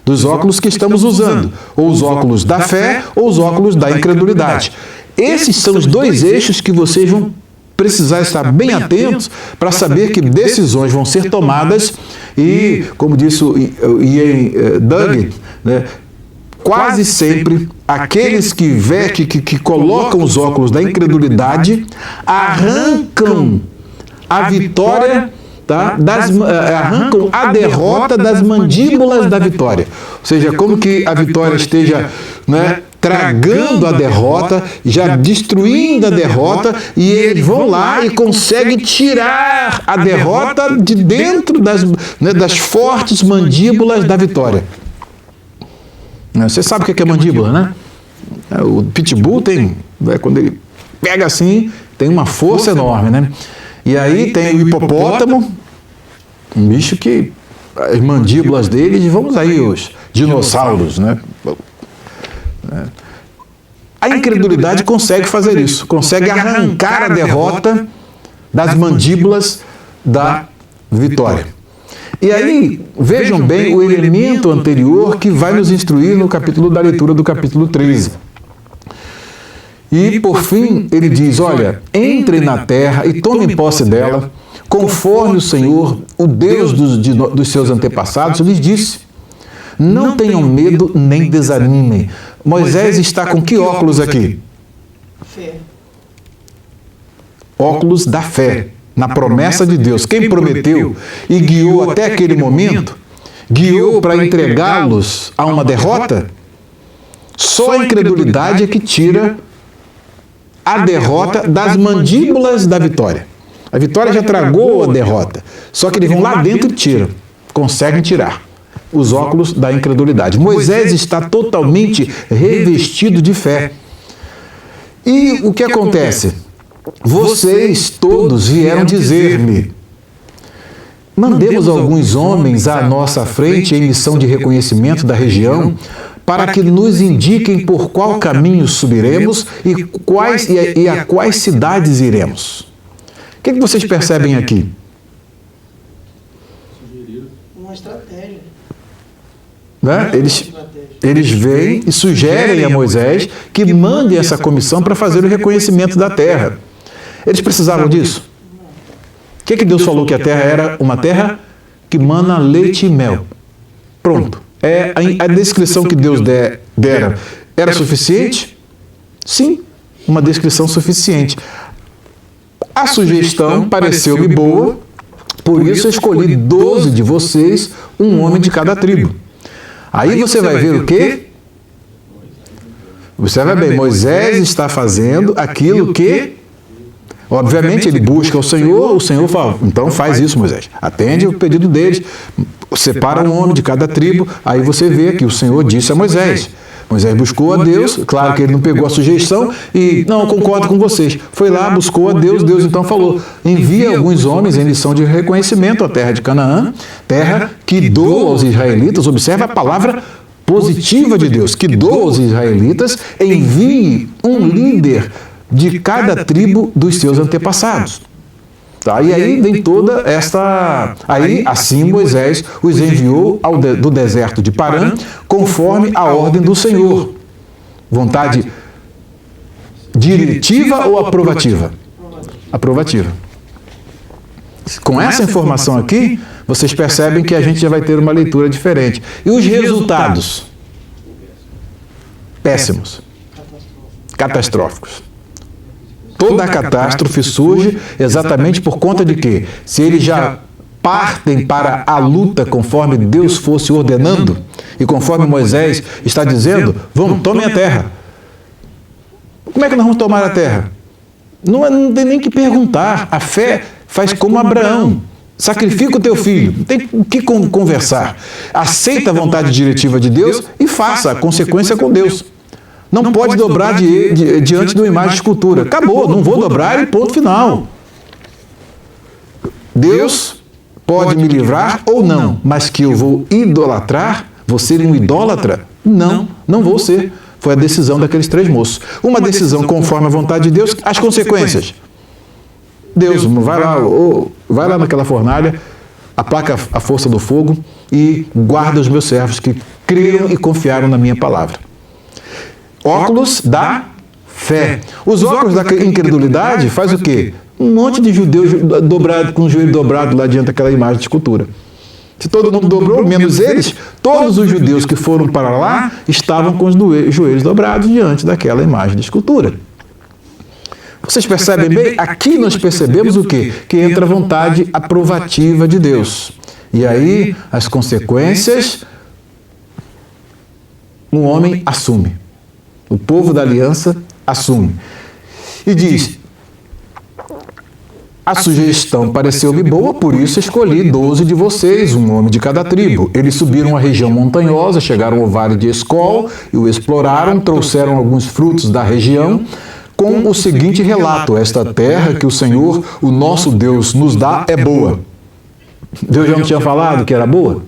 dos óculos que estamos usando, ou os óculos da fé ou os óculos da incredulidade. Esses são os dois eixos que vocês vão precisar estar bem atentos para saber que decisões vão ser tomadas e, como disse o Ian Duggan, né, quase sempre aqueles que colocam os óculos da incredulidade arrancam a vitória, tá? Arrancam a derrota das mandíbulas da vitória. Ou seja, como que a vitória esteja, né, tragando a derrota, já destruindo a derrota, e eles vão lá e conseguem tirar a derrota de dentro das fortes mandíbulas da vitória. Você sabe o que é mandíbula, né? O pitbull tem, quando ele pega assim, tem uma força enorme, né? E aí tem o hipopótamo, um bicho que as mandíbulas dele, vamos aí, os dinossauros, né? A incredulidade consegue fazer isso, consegue arrancar a derrota das mandíbulas da vitória. E aí, vejam bem o elemento anterior que vai nos instruir no capítulo da leitura do capítulo 13. E, por fim, ele diz, olha, entrem na terra e tomem posse dela, conforme o Senhor, o Deus dos seus antepassados, lhes disse. Não tenham medo nem desanimem. Moisés está com que óculos aqui? Fé. Óculos da fé, na promessa de Deus. Quem prometeu e guiou até aquele momento, guiou para entregá-los a uma derrota? Só a incredulidade é que tira a derrota das mandíbulas da vitória. A vitória já tragou a derrota, só que eles vão lá dentro e tiram, conseguem tirar os óculos da incredulidade. Moisés está totalmente revestido de fé. E o que acontece? Vocês todos vieram dizer-me, mandemos alguns homens à nossa frente em missão de reconhecimento da região, para que nos indiquem por qual caminho subiremos e a quais cidades iremos. O que vocês percebem aqui? Uma estratégia. Né? Eles vêm e sugerem a Moisés que mande essa comissão para fazer o reconhecimento da terra. Eles precisavam disso? O que Deus falou que a terra era? Uma terra que mana leite e mel. Pronto. A descrição que Deus dera era suficiente? Sim, uma descrição suficiente. A sugestão pareceu-me boa, por isso escolhi 12 de vocês, um homem de cada tribo. Aí você vai ver o quê? Observa bem, Moisés está fazendo aquilo que, obviamente, ele busca o Senhor fala, então faz isso, Moisés, atende o pedido deles, separa um homem de cada tribo, aí você vê que o Senhor disse a Moisés. Moisés buscou a Deus, claro que ele não pegou a sugestão e, não, concordo com vocês. Foi lá, buscou a Deus, Deus então falou, envia alguns homens em missão de reconhecimento à terra de Canaã, terra que dou aos israelitas, observa a palavra positiva de Deus, que dou aos israelitas, envie um líder de cada tribo dos seus antepassados. Tá? E aí vem toda esta... Aí, assim Moisés os enviou do deserto de Parã, conforme a ordem do Senhor. Vontade diretiva ou aprovativa? Aprovativa. Com essa informação aqui, vocês percebem que a gente já vai ter uma leitura diferente. E os resultados? Péssimos. Catastróficos. Toda a catástrofe surge exatamente por conta de que, se eles já partem para a luta conforme Deus fosse ordenando, e conforme Moisés está dizendo, vamos, tomem a terra. Como é que nós vamos tomar a terra? Não tem nem que perguntar. A fé faz como Abraão. Sacrifica o teu filho. Não tem o que conversar. Aceita a vontade diretiva de Deus e faça a consequência com Deus. Não pode dobrar diante de uma imagem de escultura. Acabou, não vou dobrar e ponto final. Deus pode me livrar ou não, mas que eu vou idolatrar, vou ser um idólatra? Não, não vou ser. Foi a decisão daqueles 3 moços. Uma decisão conforme a vontade de Deus, as consequências. Deus, vai lá naquela fornalha, aplaca a força do fogo e guarda os meus servos que creram e confiaram na minha palavra. Óculos da fé. Os óculos da incredulidade faz o quê? Um monte de judeus com o joelho dobrado lá diante daquela imagem de escultura. Se todo mundo dobrou, menos eles, todos os judeus que foram para lá estavam com os joelhos dobrados diante daquela imagem de escultura. Vocês percebem bem? Aqui nós percebemos o quê? Que entra a vontade aprovativa de Deus. E aí, as consequências, um homem assume. O povo da aliança assume. E diz, a sugestão pareceu-me boa, por isso escolhi 12 de vocês, um homem de cada tribo. Eles subiram a região montanhosa, chegaram ao vale de Escol e o exploraram, trouxeram alguns frutos da região, com o seguinte relato, esta terra que o Senhor, o nosso Deus, nos dá é boa. Deus já não tinha falado que era boa?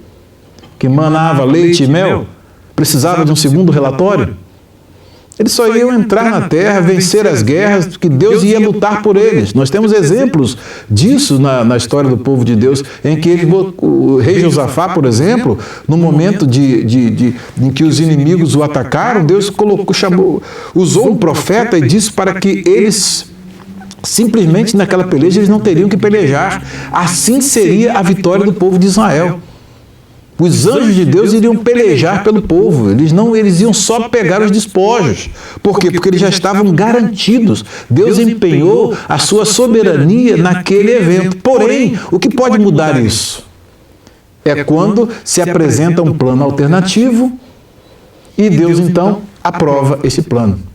Que manava leite e mel? Precisava de um segundo relatório? Eles só iam entrar na terra, vencer as guerras, que Deus ia lutar por eles. Nós temos exemplos disso na história do povo de Deus, em que o rei Josafá, por exemplo, no momento em que os inimigos o atacaram, Deus usou um profeta e disse para que eles, simplesmente naquela peleja, eles não teriam que pelejar. Assim seria a vitória do povo de Israel. Os anjos de Deus iriam pelejar pelo povo, eles iam só pegar os despojos. Por quê? Porque eles já estavam garantidos. Deus empenhou a sua soberania naquele evento. Porém, o que pode mudar isso? É quando se apresenta um plano alternativo e Deus então aprova esse plano.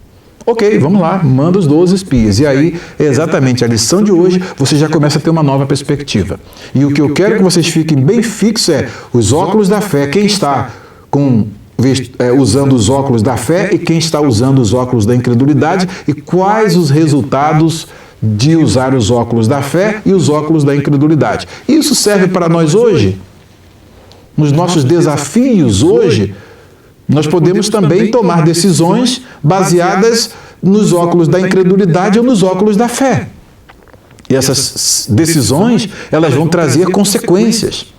Ok, vamos lá, manda os 12 espias. E aí, é exatamente a lição de hoje, você já começa a ter uma nova perspectiva. E o que eu quero que vocês fiquem bem fixos é os óculos da fé. Quem está usando os óculos da fé e quem está usando os óculos da incredulidade e quais os resultados de usar os óculos da fé e os óculos da incredulidade. Isso serve para nós hoje. Nos nossos desafios hoje, nós podemos também tomar decisões baseadas nos óculos da incredulidade ou nos óculos da fé. E essas decisões, elas vão trazer consequências.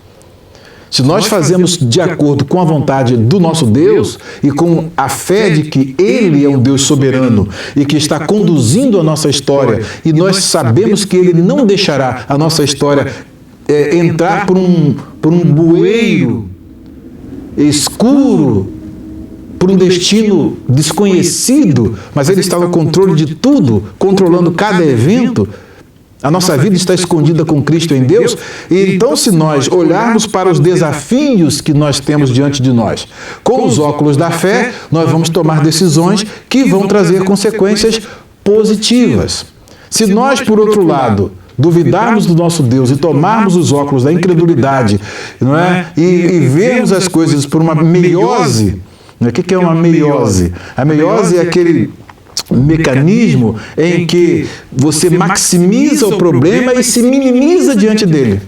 Se nós fazemos de acordo com a vontade do nosso Deus e com a fé de que Ele é um Deus soberano e que está conduzindo a nossa história, e nós sabemos que Ele não deixará a nossa história entrar por um bueiro escuro, por um destino desconhecido, mas Ele está no controle de tudo, controlando cada evento. A nossa vida está escondida com Cristo em Deus. E então, se nós olharmos para os desafios que nós temos diante de nós, com os óculos da fé, nós vamos tomar decisões que vão trazer consequências positivas. Se nós, por outro lado, duvidarmos do nosso Deus e tomarmos os óculos da incredulidade, não é? E vermos as coisas por uma meiose. O que é uma meiose? A meiose é aquele mecanismo em que você maximiza o problema e se minimiza diante dele.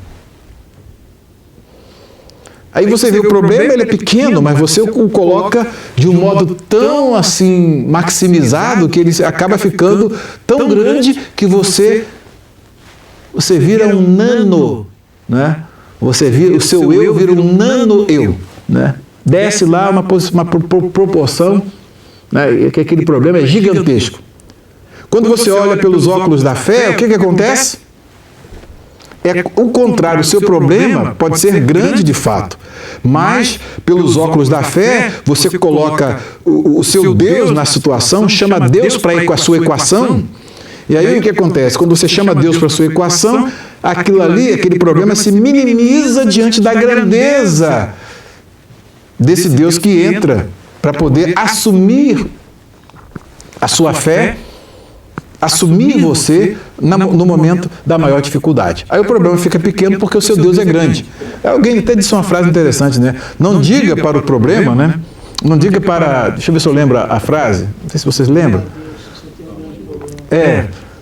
Aí você vê o problema, ele é pequeno, mas você o coloca de um modo tão assim maximizado que ele acaba ficando tão grande que você vira um nano, né? O seu eu vira um nano-eu, né? Desce lá uma proporção, né, que aquele problema é gigantesco. Quando você olha pelos óculos da fé, o que acontece? É o contrário, o seu problema pode ser grande de fato, mas pelos óculos da fé, você coloca o seu Deus na situação, chama Deus para a sua equação, e aí o que acontece? Quando você chama Deus para a sua equação, aquele problema se minimiza diante da grandeza desse Deus que entra para poder assumir a sua fé, assumir você no momento da maior dificuldade. Aí o problema fica pequeno porque o seu Deus é grande. Alguém até disse uma frase interessante, né? Não diga para o problema, né? Não diga para... Deixa eu ver se eu lembro a frase. Não sei se vocês lembram.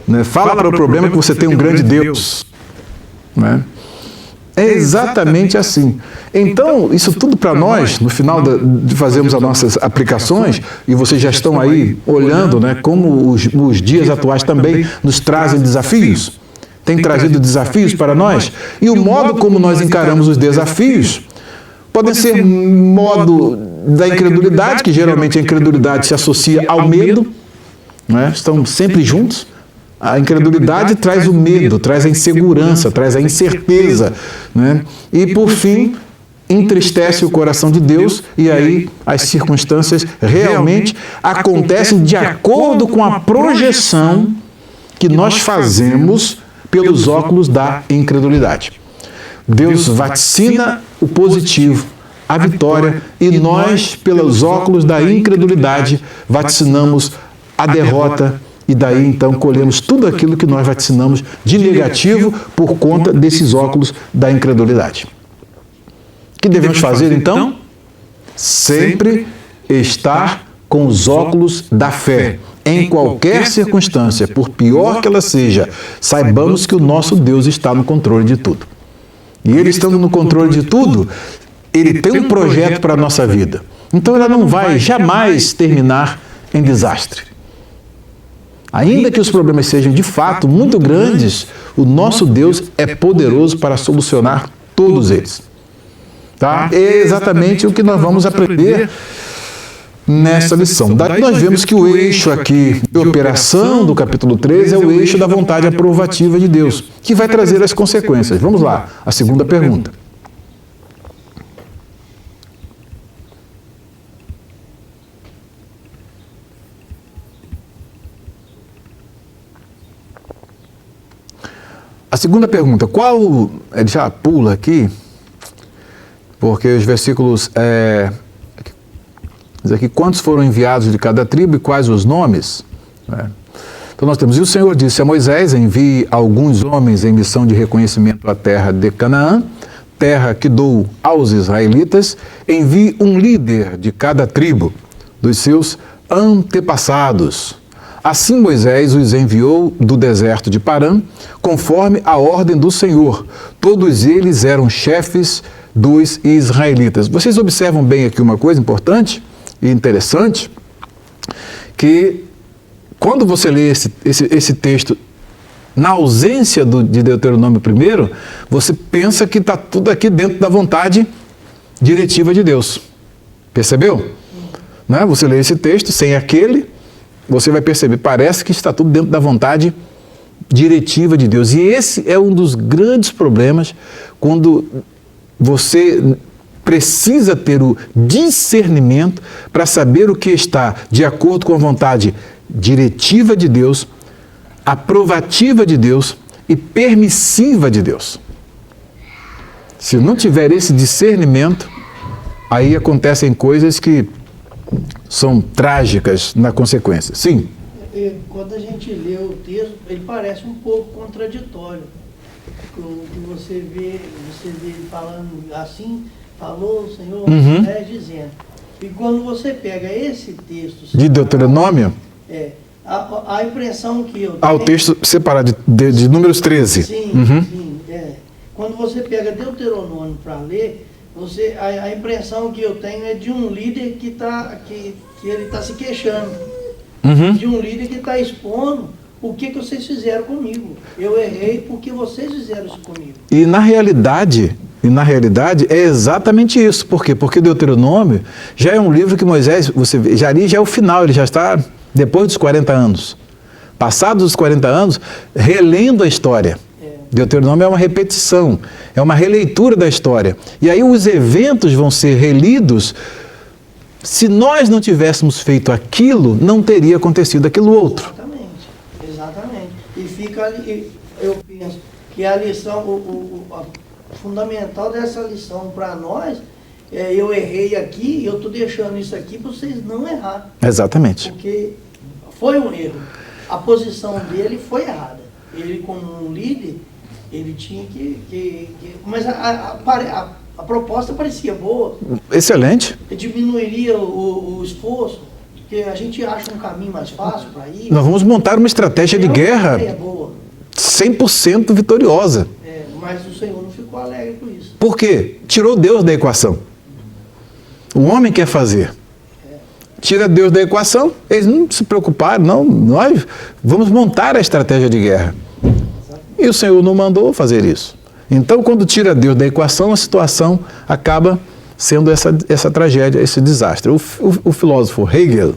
Né? Fala para o problema que você tem um grande Deus. Né? É exatamente assim. Então, isso tudo para nós, no final de fazermos as nossas aplicações, e vocês já estão aí olhando, né, como os dias atuais também nos trazem desafios, tem trazido desafios para nós, e o modo como nós encaramos os desafios podem ser modo da incredulidade, que geralmente a incredulidade se associa ao medo, né, estão sempre juntos. A incredulidade traz o medo, traz a insegurança, traz a incerteza, né? E, por fim, entristece o coração de Deus e aí as circunstâncias realmente acontecem de acordo com a projeção que nós fazemos pelos óculos da incredulidade. Deus vaticina o positivo, a vitória, e nós, pelos óculos da incredulidade, vaticinamos a derrota. E daí, então, colhemos tudo aquilo que nós vaticinamos de negativo por conta desses óculos da incredulidade. O que devemos fazer, então? Sempre estar com os óculos da fé. Em qualquer circunstância, por pior que ela seja, saibamos que o nosso Deus está no controle de tudo. E Ele estando no controle de tudo, Ele tem um projeto para a nossa vida. Então, ela não vai jamais terminar em desastre. Ainda que os problemas sejam de fato muito grandes, o nosso Deus é poderoso para solucionar todos eles. Tá? É exatamente o que nós vamos aprender nessa lição. Daí nós vemos que o eixo aqui de operação do capítulo 3 é o eixo da vontade aprovativa de Deus, que vai trazer as consequências. Vamos lá, a segunda pergunta. A segunda pergunta, qual... Ele já pula aqui, porque os versículos... diz aqui, quantos foram enviados de cada tribo e quais os nomes? Então nós temos, e o Senhor disse a Moisés, envie alguns homens em missão de reconhecimento à terra de Canaã, terra que dou aos israelitas, envie um líder de cada tribo, dos seus antepassados. Assim Moisés os enviou do deserto de Parã, conforme a ordem do Senhor. Todos eles eram chefes dos israelitas. Vocês observam bem aqui uma coisa importante e interessante, que quando você lê esse texto na ausência de Deuteronômio 1, você pensa que está tudo aqui dentro da vontade diretiva de Deus. Percebeu? Né? Você lê esse texto sem aquele, você vai perceber, parece que está tudo dentro da vontade diretiva de Deus. E esse é um dos grandes problemas quando você precisa ter o discernimento para saber o que está de acordo com a vontade diretiva de Deus, aprovativa de Deus e permissiva de Deus. Se não tiver esse discernimento, aí acontecem coisas que são trágicas na consequência. Sim? Quando a gente lê o texto, ele parece um pouco contraditório. Você vê ele falando assim, falou o Senhor Moisés dizendo. E quando você pega esse texto... De Deuteronômio? A impressão que eu tenho... O texto separado de Números 13. Sim, sim. Quando você pega Deuteronômio para ler, a impressão que eu tenho é de um líder que ele está se queixando. De um líder que está expondo o que vocês fizeram comigo. Eu errei porque vocês fizeram isso comigo. E na realidade é exatamente isso. Por quê? Porque Deuteronômio já é um livro que Moisés, você vê, já é o final, ele já está depois dos 40 anos. Passados os 40 anos, relendo a história. Deuteronômio é uma repetição, é uma releitura da história. E aí os eventos vão ser relidos. Se nós não tivéssemos feito aquilo, não teria acontecido aquilo outro. Exatamente. E fica ali, eu penso que a lição, a fundamental dessa lição para nós, eu errei aqui e eu estou deixando isso aqui para vocês não errar. Exatamente. Porque foi um erro. A posição dele foi errada. Ele, como um líder, ele tinha mas a proposta parecia boa. Excelente. Diminuiria o esforço, porque a gente acha um caminho mais fácil para ir. Nós vamos montar uma estratégia de guerra 100% vitoriosa. Mas o Senhor não ficou alegre com isso. Por quê? Tirou Deus da equação. O homem quer fazer. Tira Deus da equação, eles não se preocuparam, não. Nós vamos montar a estratégia de guerra. E o Senhor não mandou fazer isso. Então, quando tira Deus da equação, a situação acaba sendo essa tragédia, esse desastre. O filósofo Hegel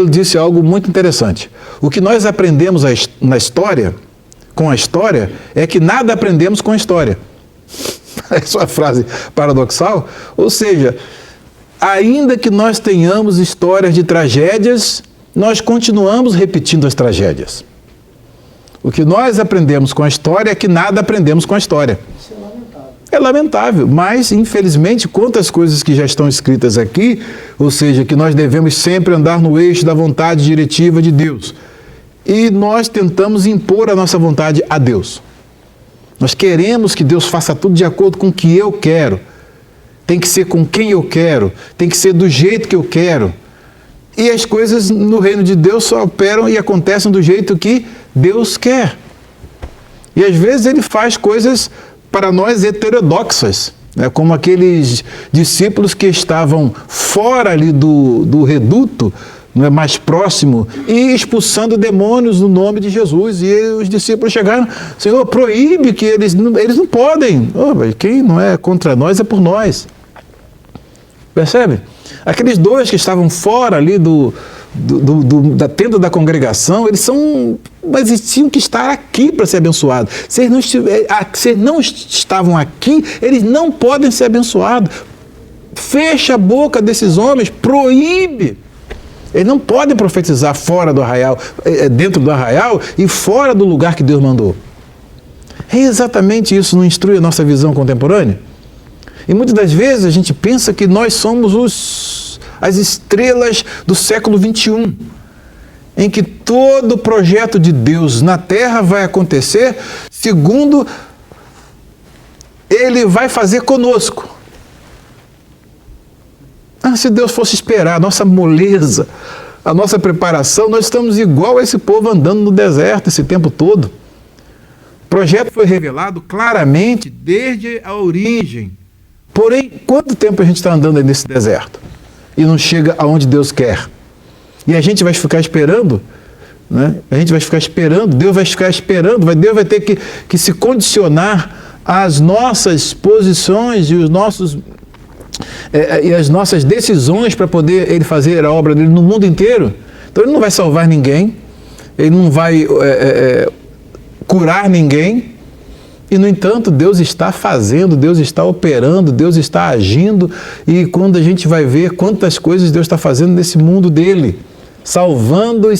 disse algo muito interessante. O que nós aprendemos na história, com a história, é que nada aprendemos com a história. Essa é uma frase paradoxal. Ou seja, ainda que nós tenhamos histórias de tragédias, nós continuamos repetindo as tragédias. O que nós aprendemos com a história é que nada aprendemos com a história. Isso é lamentável. É lamentável, mas, infelizmente, quantas coisas que já estão escritas aqui, ou seja, que nós devemos sempre andar no eixo da vontade diretiva de Deus. E nós tentamos impor a nossa vontade a Deus. Nós queremos que Deus faça tudo de acordo com o que eu quero. Tem que ser com quem eu quero, tem que ser do jeito que eu quero. E as coisas no reino de Deus só operam e acontecem do jeito que Deus quer. E às vezes ele faz coisas para nós heterodoxas, né? Como aqueles discípulos que estavam fora ali do reduto, não é, mais próximo, e expulsando demônios no nome de Jesus. E os discípulos chegaram: Senhor, proíbe, que eles não podem. Quem não é contra nós é por nós. Percebe? Aqueles dois que estavam fora ali da tenda da congregação, mas eles tinham que estar aqui para ser abençoados. Se eles não estavam aqui, eles não podem ser abençoados. Fecha a boca desses homens, proíbe. Eles não podem profetizar fora do arraial, dentro do arraial e fora do lugar que Deus mandou. É exatamente isso, não instrui a nossa visão contemporânea? E muitas das vezes a gente pensa que nós somos as estrelas do século XXI, em que todo o projeto de Deus na Terra vai acontecer segundo Ele vai fazer conosco. Se Deus fosse esperar a nossa moleza, a nossa preparação, nós estamos igual a esse povo andando no deserto esse tempo todo. O projeto foi revelado claramente desde a origem. Porém, quanto tempo a gente está andando aí nesse deserto e não chega aonde Deus quer? E a gente vai ficar esperando, né? A gente vai ficar esperando, Deus vai ficar esperando, Deus vai ter que se condicionar às nossas posições e as nossas decisões para poder Ele fazer a obra dele no mundo inteiro. Então Ele não vai salvar ninguém, Ele não vai curar ninguém. E, no entanto, Deus está fazendo, Deus está operando, Deus está agindo. E quando a gente vai ver quantas coisas Deus está fazendo nesse mundo dele, salvando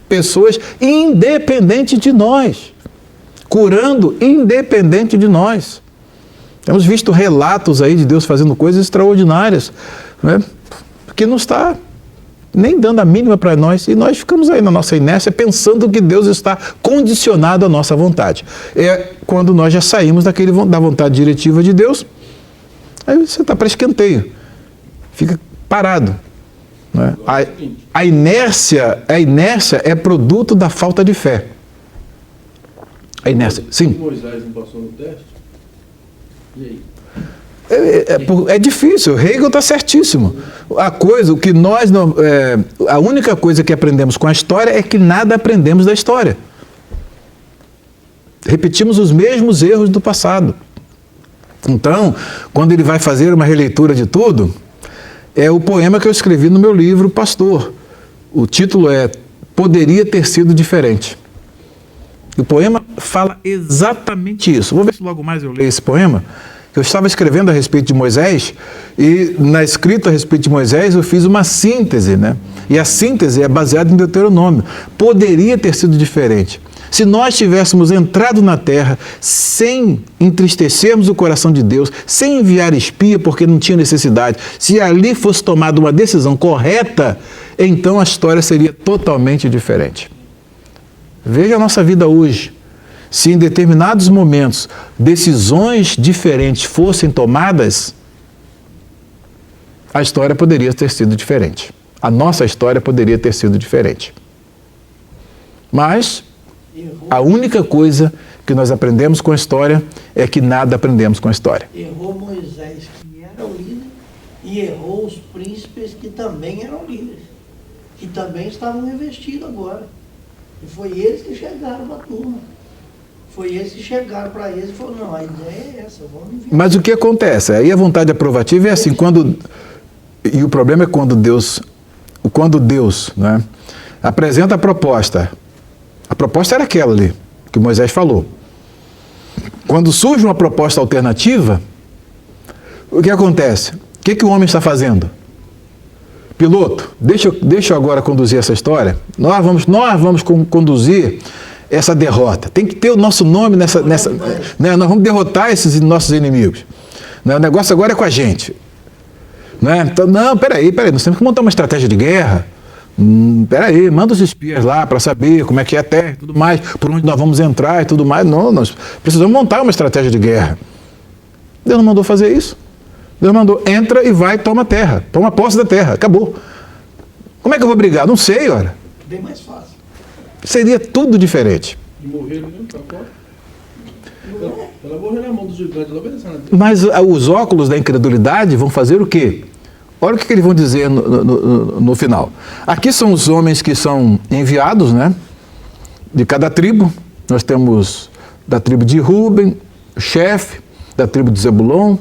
pessoas independente de nós, curando independente de nós. Temos visto relatos aí de Deus fazendo coisas extraordinárias, né, que não está nem dando a mínima para nós, e nós ficamos aí na nossa inércia pensando que Deus está condicionado à nossa vontade. É quando nós já saímos da vontade diretiva de Deus, aí você está para escanteio, fica parado. Né? A inércia é produto da falta de fé. A inércia, sim. Moisés não passou no teste? E aí? É difícil, Hegel está certíssimo. A única coisa que aprendemos com a história é que nada aprendemos da história. Repetimos os mesmos erros do passado. Então, quando ele vai fazer uma releitura de tudo, é o poema que eu escrevi no meu livro Pastor. O título é Poderia Ter Sido Diferente. O poema fala exatamente isso. Vou ver se logo mais eu leio esse poema. Eu estava escrevendo a respeito de Moisés, e na escrita a respeito de Moisés eu fiz uma síntese, né? E a síntese é baseada em Deuteronômio. Poderia ter sido diferente. Se nós tivéssemos entrado na terra sem entristecermos o coração de Deus, sem enviar espia porque não tinha necessidade, se ali fosse tomada uma decisão correta, então a história seria totalmente diferente. Veja a nossa vida hoje. Se em determinados momentos decisões diferentes fossem tomadas, a história poderia ter sido diferente. A nossa história poderia ter sido diferente. Mas a única coisa que nós aprendemos com a história é que nada aprendemos com a história. Errou Moisés, que era o líder, e errou os príncipes, que também eram líderes, que também estavam investidos agora. E foi eles que chegaram para a turma. Foi eles que chegaram para eles e falaram: não, a ideia é essa, vamos enviar. Mas o que acontece? Aí a vontade aprovativa é assim, e o problema é quando Deus, né, apresenta a proposta. A proposta era aquela ali, que Moisés falou. Quando surge uma proposta alternativa, o que acontece? O que o homem está fazendo? Piloto, deixa eu agora conduzir essa história. Nós vamos conduzir essa derrota. Tem que ter o nosso nome nessa né? Nós vamos derrotar esses nossos inimigos. Né? O negócio agora é com a gente. Né? Então, não, peraí, nós temos que montar uma estratégia de guerra. Peraí, manda os espias lá para saber como é que é a terra e tudo mais, por onde nós vamos entrar e tudo mais. Não, nós precisamos montar uma estratégia de guerra. Deus não mandou fazer isso. Deus mandou: entra e vai, toma terra, toma posse da terra, acabou. Como é que eu vou brigar? Não sei, olha. Bem mais fácil. Seria tudo diferente. E morreram mesmo, tá fora? Ela morreu na mão dos gigantes, ela obedecendo a Deus. Mas os óculos da incredulidade vão fazer o quê? olha o que eles vão dizer no final. Aqui são os homens que são enviados, né? De cada tribo. Nós temos da tribo de Ruben, o chefe, da tribo de Zebulon.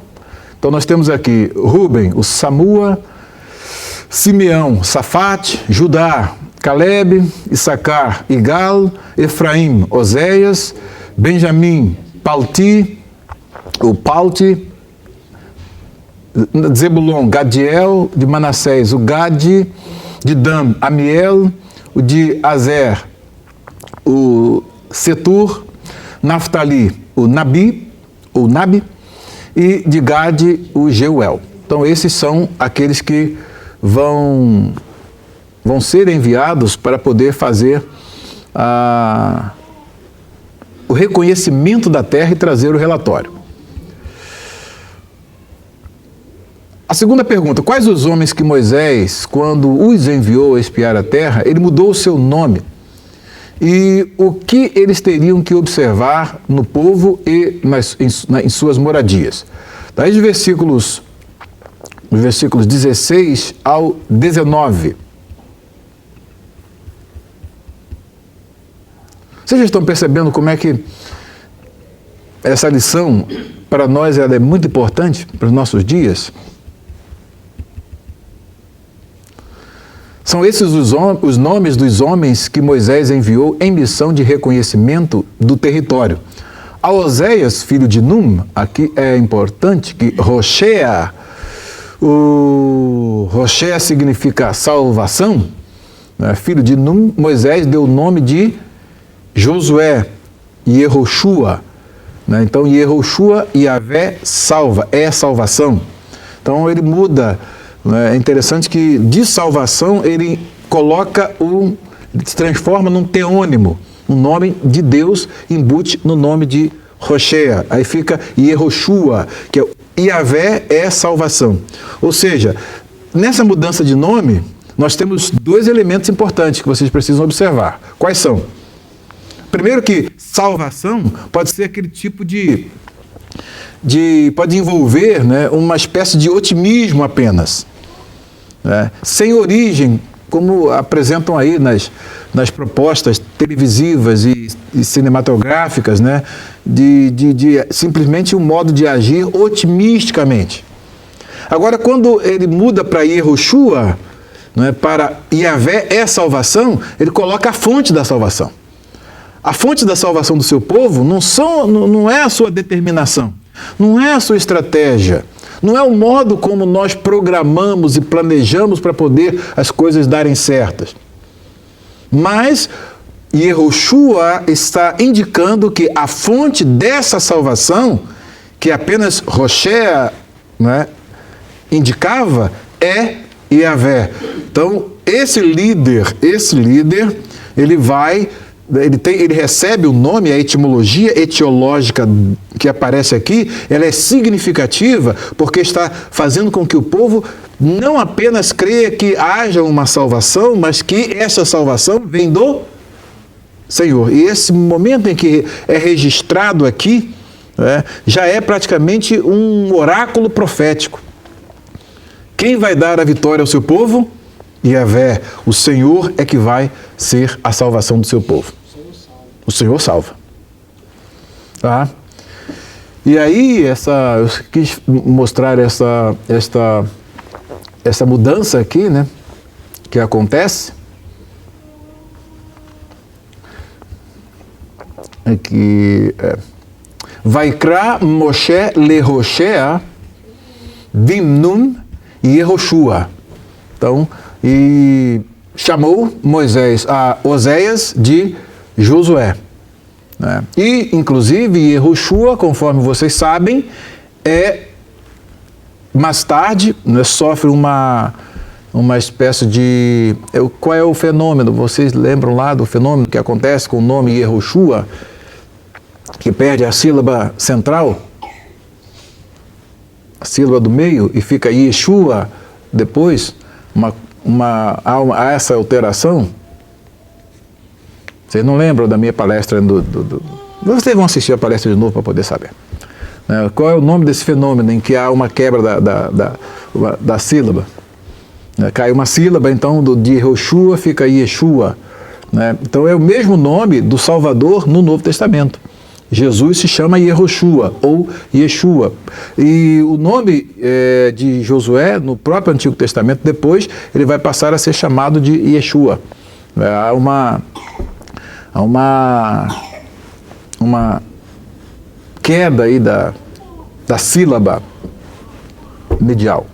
Então nós temos aqui Ruben, o Samua, Simeão, Safate, Judá, Caleb, Issacar, Igal, Efraim, Oséias, Benjamim, Palti, o Palti, Zebulon, Gadiel, de Manassés, o Gade, de Dan, Amiel, o de Azer, o Setur, Naftali, o Nabi, e de Gade, o Jeuel. Então esses são aqueles que vão ser enviados para poder fazer o reconhecimento da terra e trazer o relatório. A segunda pergunta: quais os homens que Moisés, quando os enviou a espiar a terra, ele mudou o seu nome? E o que eles teriam que observar no povo e em suas moradias? Daí os versículos 16 ao 19. Vocês já estão percebendo como é que essa lição, para nós, ela é muito importante para os nossos dias? São esses os nomes dos homens que Moisés enviou em missão de reconhecimento do território. A Oséias, filho de Num, aqui é importante que Roshea, o Roshea significa salvação, né? Filho de Num, Moisés deu o nome de Josué, Yehoshua, né? Então Yehoshua, Yahvé salva, é salvação. Então ele muda, né? É interessante que de salvação ele coloca se transforma num teônimo, um nome de Deus embute no nome de Roshea. Aí fica Yehoshua, que é Yahvé é salvação. Ou seja, nessa mudança de nome, nós temos dois elementos importantes que vocês precisam observar. Quais são? Primeiro que salvação pode ser aquele tipo pode envolver, né, uma espécie de otimismo apenas, né, sem origem, como apresentam aí nas propostas televisivas e cinematográficas, né, de simplesmente um modo de agir otimisticamente. Agora, quando ele muda para Yehoshua, né, para Yahvé é salvação, ele coloca a fonte da salvação. A fonte da salvação do seu povo não é a sua determinação, não é a sua estratégia, não é o modo como nós programamos e planejamos para poder as coisas darem certas. Mas Yehoshua está indicando que a fonte dessa salvação, que apenas Roshea, né, indicava, é Yahvé. Então, esse líder, ele recebe o nome, a etimologia etiológica que aparece aqui, ela é significativa porque está fazendo com que o povo não apenas creia que haja uma salvação, mas que essa salvação vem do Senhor. E esse momento em que é registrado aqui, né, já é praticamente um oráculo profético. Quem vai dar a vitória ao seu povo? Yahvé, o Senhor é que vai ser a salvação do seu povo. O Senhor salva. Tá? E aí, eu quis mostrar essa mudança aqui, né, que acontece. Vaikra Moshe leHoshea Bimnum Yehoshua. Então, e chamou Moisés a Oséias de Josué, né? E, inclusive, Yehoshua, conforme vocês sabem, mais tarde, né, sofre uma espécie de... Qual é o fenômeno? Vocês lembram lá do fenômeno que acontece com o nome Yehoshua, que perde a sílaba central, a sílaba do meio, e fica Yeshua depois, há essa alteração? Vocês não lembram da minha palestra Vocês vão assistir a palestra de novo para poder saber. Qual é o nome desse fenômeno em que há uma quebra da sílaba? Né? Cai uma sílaba, então de Yehoshua fica Yeshua. Né? Então é o mesmo nome do Salvador no Novo Testamento. Jesus se chama Yehoshua ou Yeshua. E o nome de Josué, no próprio Antigo Testamento, depois ele vai passar a ser chamado de Yeshua. Há uma queda aí da sílaba medial.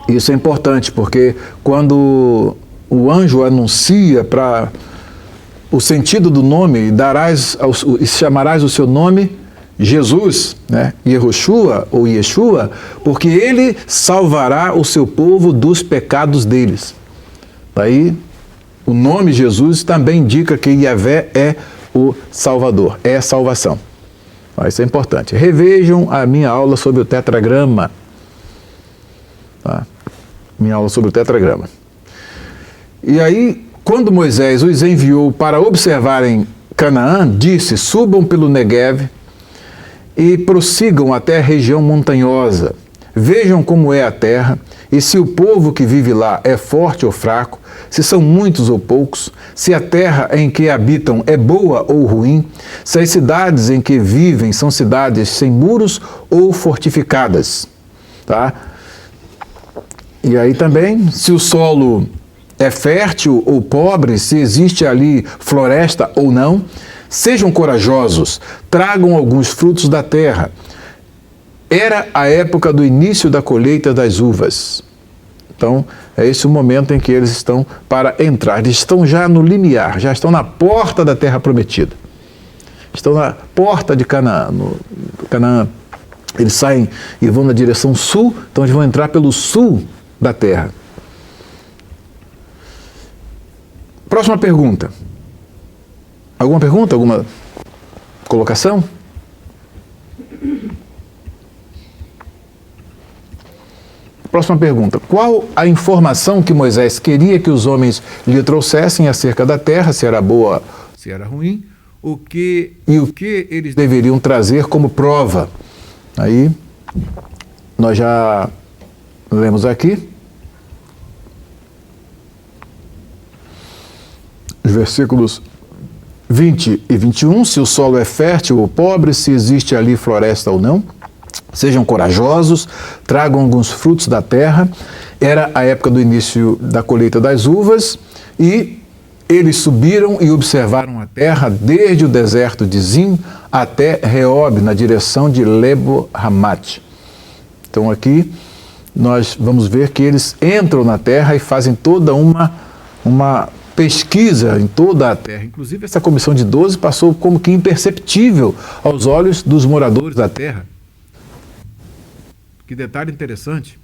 Isso é importante, porque quando o anjo anuncia para o sentido do nome, e chamarás o seu nome Jesus, né? Yehoshua ou Yeshua, porque ele salvará o seu povo dos pecados deles. Daí, o nome Jesus também indica que Yahvé é o Salvador, é a salvação. Isso é importante. Revejam a minha aula sobre o tetragrama. Tá? Minha aula sobre o tetragrama. E aí, quando Moisés os enviou para observarem Canaã, disse: subam pelo Neguev e prossigam até a região montanhosa. Vejam como é a terra, e se o povo que vive lá é forte ou fraco, se são muitos ou poucos, se a terra em que habitam é boa ou ruim, se as cidades em que vivem são cidades sem muros ou fortificadas. Tá? E aí também, se o solo é fértil ou pobre, se existe ali floresta ou não, sejam corajosos, tragam alguns frutos da terra. Era a época do início da colheita das uvas. Então, é esse o momento em que eles estão para entrar. Eles estão já no limiar, já estão na porta da terra prometida. Estão na porta de Canaã. Canaã. Eles saem e vão na direção sul, então eles vão entrar pelo sul da terra. Próxima pergunta. Alguma pergunta? Alguma colocação? Próxima pergunta. Qual a informação que Moisés queria que os homens lhe trouxessem acerca da terra, se era boa, se era ruim, o que eles deveriam trazer como prova? Aí, nós já lemos aqui os versículos 20 e 21, se o solo é fértil ou pobre, se existe ali floresta ou não. Sejam corajosos, tragam alguns frutos da terra. Era a época do início da colheita das uvas e eles subiram e observaram a terra desde o deserto de Zim até Reob, na direção de Lebo-Hamat. Então aqui nós vamos ver que eles entram na terra e fazem toda uma pesquisa em toda a terra. Inclusive essa comissão de 12 passou como que imperceptível aos olhos dos moradores da terra. Que detalhe interessante,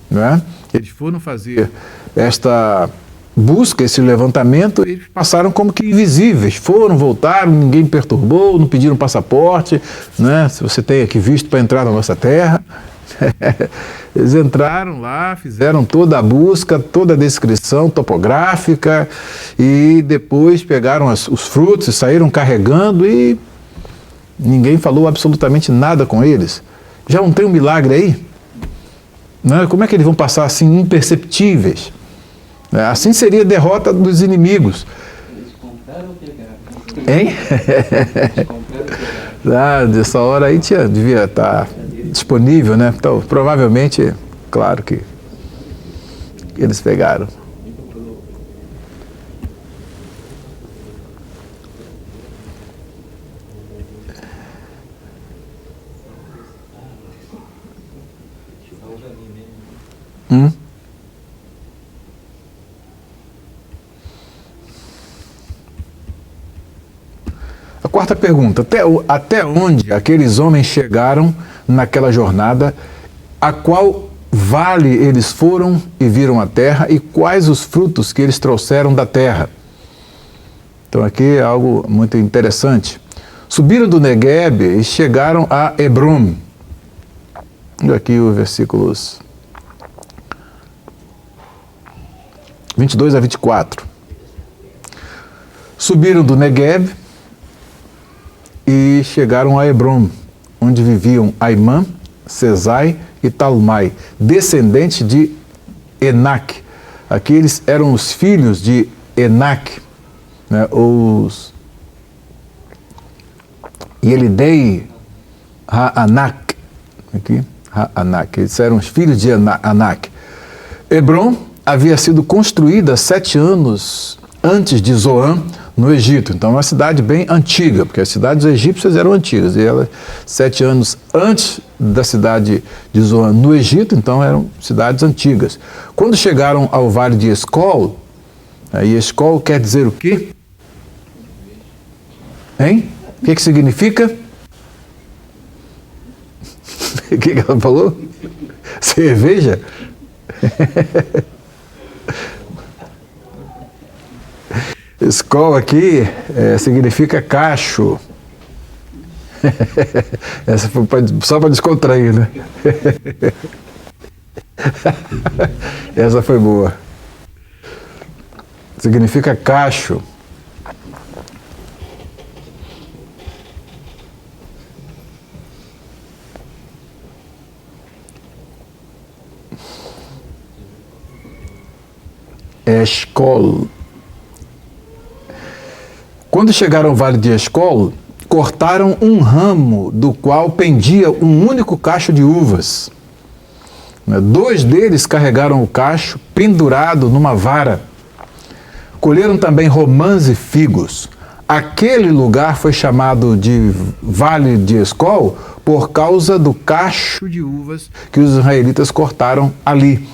não é? Eles foram fazer esta busca, esse levantamento, e passaram como que invisíveis. Foram, voltaram, ninguém perturbou, não pediram passaporte, né? Se você tem aqui visto para entrar na nossa terra. Eles entraram lá, fizeram toda a busca, toda a descrição topográfica e depois pegaram os frutos e saíram carregando e ninguém falou absolutamente nada com eles. Já não tem um milagre aí? Não é? Como é que eles vão passar assim imperceptíveis? Assim seria a derrota dos inimigos. Eles compraram ou pegaram? Hein? Eles compraram ou pegaram? Dessa hora aí devia estar disponível, né? Então, provavelmente, claro que eles pegaram. A quarta pergunta, até onde aqueles homens chegaram naquela jornada, a qual vale eles foram e viram a terra e quais os frutos que eles trouxeram da terra? Então aqui é algo muito interessante. Subiram do Negueb e chegaram a Hebrom. Olha aqui os versículos 22 a 24. Subiram do Negueb e chegaram a Hebrom, onde viviam Aimã, Sesai e Talmai, descendente de Enac. Aqueles eram os filhos de Enac, né, e Elidei Haanak, aqui, Haanak, eles eram os filhos de Anak. Hebron havia sido construída 7 anos antes de Zoan, no Egito. Então é uma cidade bem antiga, porque as cidades egípcias eram antigas, e ela 7 anos antes da cidade de Zoan, no Egito, então eram cidades antigas. Quando chegaram ao vale de Escol, e Escol quer dizer o quê? Hein? O que significa? O que ela falou? Cerveja? Escol aqui significa cacho. Essa foi só para descontrair, né? Essa foi boa. Significa cacho. Escol. Quando chegaram ao vale de Escol, cortaram um ramo do qual pendia um único cacho de uvas. 2 deles carregaram o cacho pendurado numa vara. Colheram também romãs e figos. Aquele lugar foi chamado de Vale de Escol por causa do cacho de uvas que os israelitas cortaram ali.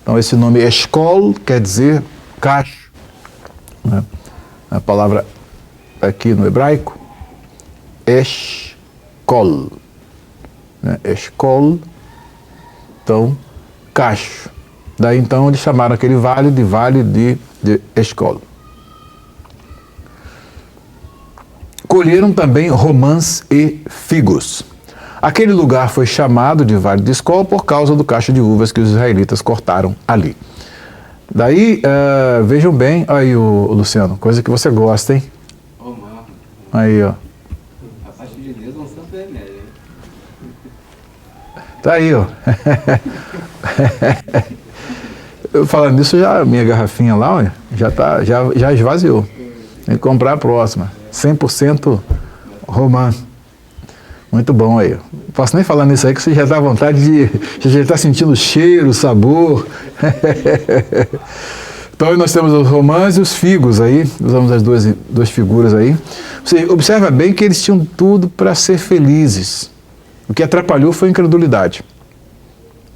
Então esse nome Escol quer dizer cacho, né? A palavra aqui no hebraico, Escol, né? Escol, então cacho. Daí então eles chamaram aquele vale de Escol. Colheram também romãs e figos. Aquele lugar foi chamado de Vale de Escol por causa do cacho de uvas que os israelitas cortaram ali. Daí, vejam bem, aí o Luciano, coisa que você gosta, hein? Romã. Aí, ó. A partir de Deus não santo é médio, hein? Tá aí, ó. Falando nisso, já minha garrafinha lá, ó, já esvaziou. Tem que comprar a próxima. 100% romã. Muito bom aí. Não posso nem falar nisso aí, que você já está à vontade de... Já está sentindo o cheiro, o sabor. Então aí nós temos os romãs e os figos aí. Usamos as duas figuras aí. Você observa bem que eles tinham tudo para ser felizes. O que atrapalhou foi a incredulidade.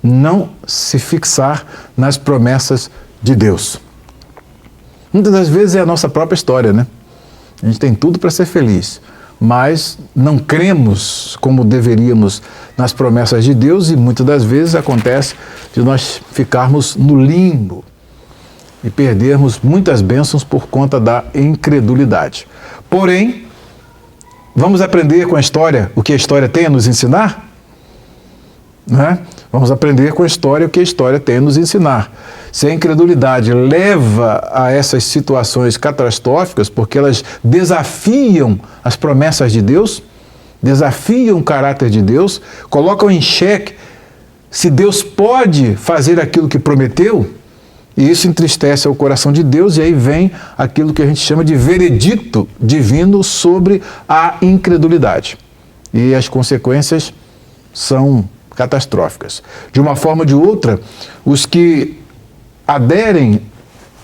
Não se fixar nas promessas de Deus. Muitas das vezes é a nossa própria história, né? A gente tem tudo para ser feliz, mas não cremos como deveríamos nas promessas de Deus, e muitas das vezes acontece de nós ficarmos no limbo e perdermos muitas bênçãos por conta da incredulidade. Porém, vamos aprender com a história o que a história tem a nos ensinar? Né? Vamos aprender com a história o que a história tem a nos ensinar. Se a incredulidade leva a essas situações catastróficas, porque elas desafiam as promessas de Deus, desafiam o caráter de Deus, colocam em xeque se Deus pode fazer aquilo que prometeu, e isso entristece o coração de Deus, e aí vem aquilo que a gente chama de veredito divino sobre a incredulidade. E as consequências são catastróficas. De uma forma ou de outra, os que aderem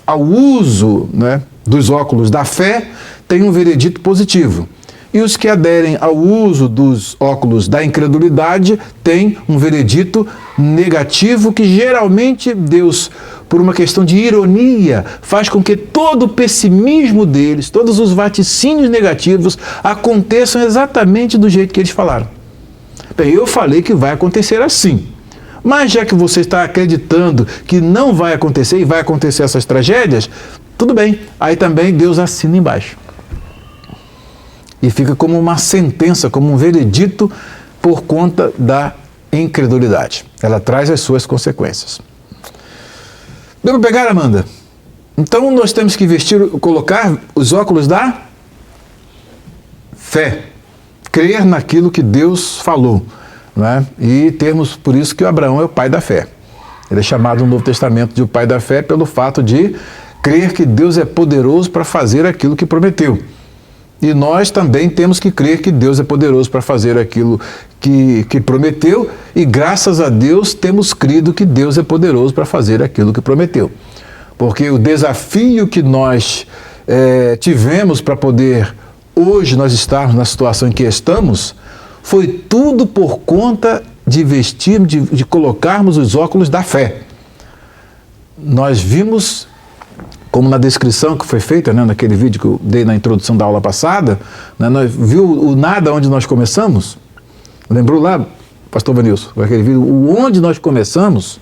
ao uso, né, dos óculos da fé têm um veredito positivo. E os que aderem ao uso dos óculos da incredulidade têm um veredito negativo, que geralmente Deus, por uma questão de ironia, faz com que todo o pessimismo deles, todos os vaticínios negativos aconteçam exatamente do jeito que eles falaram. Bem, eu falei que vai acontecer assim, mas já que você está acreditando que não vai acontecer e vai acontecer essas tragédias, tudo bem, aí também Deus assina embaixo. E fica como uma sentença, como um veredito por conta da incredulidade. Ela traz as suas consequências. Deu para pegar, Amanda? Então nós temos que colocar os óculos da fé. Crer naquilo que Deus falou. né? E temos por isso que o Abraão é o pai da fé. Ele é chamado no Novo Testamento de o pai da fé pelo fato de crer que Deus é poderoso para fazer aquilo que prometeu. E nós também temos que crer que Deus é poderoso para fazer aquilo que prometeu, e graças a Deus temos crido que Deus é poderoso para fazer aquilo que prometeu. Porque o desafio que nós tivemos para poder hoje nós estarmos na situação em que estamos, foi tudo por conta de vestirmos, de colocarmos os óculos da fé. Nós vimos, como na descrição que foi feita, né, naquele vídeo que eu dei na introdução da aula passada, né, nós viu o nada onde nós começamos? Lembrou lá, pastor Vanilson, aquele vídeo, onde nós começamos?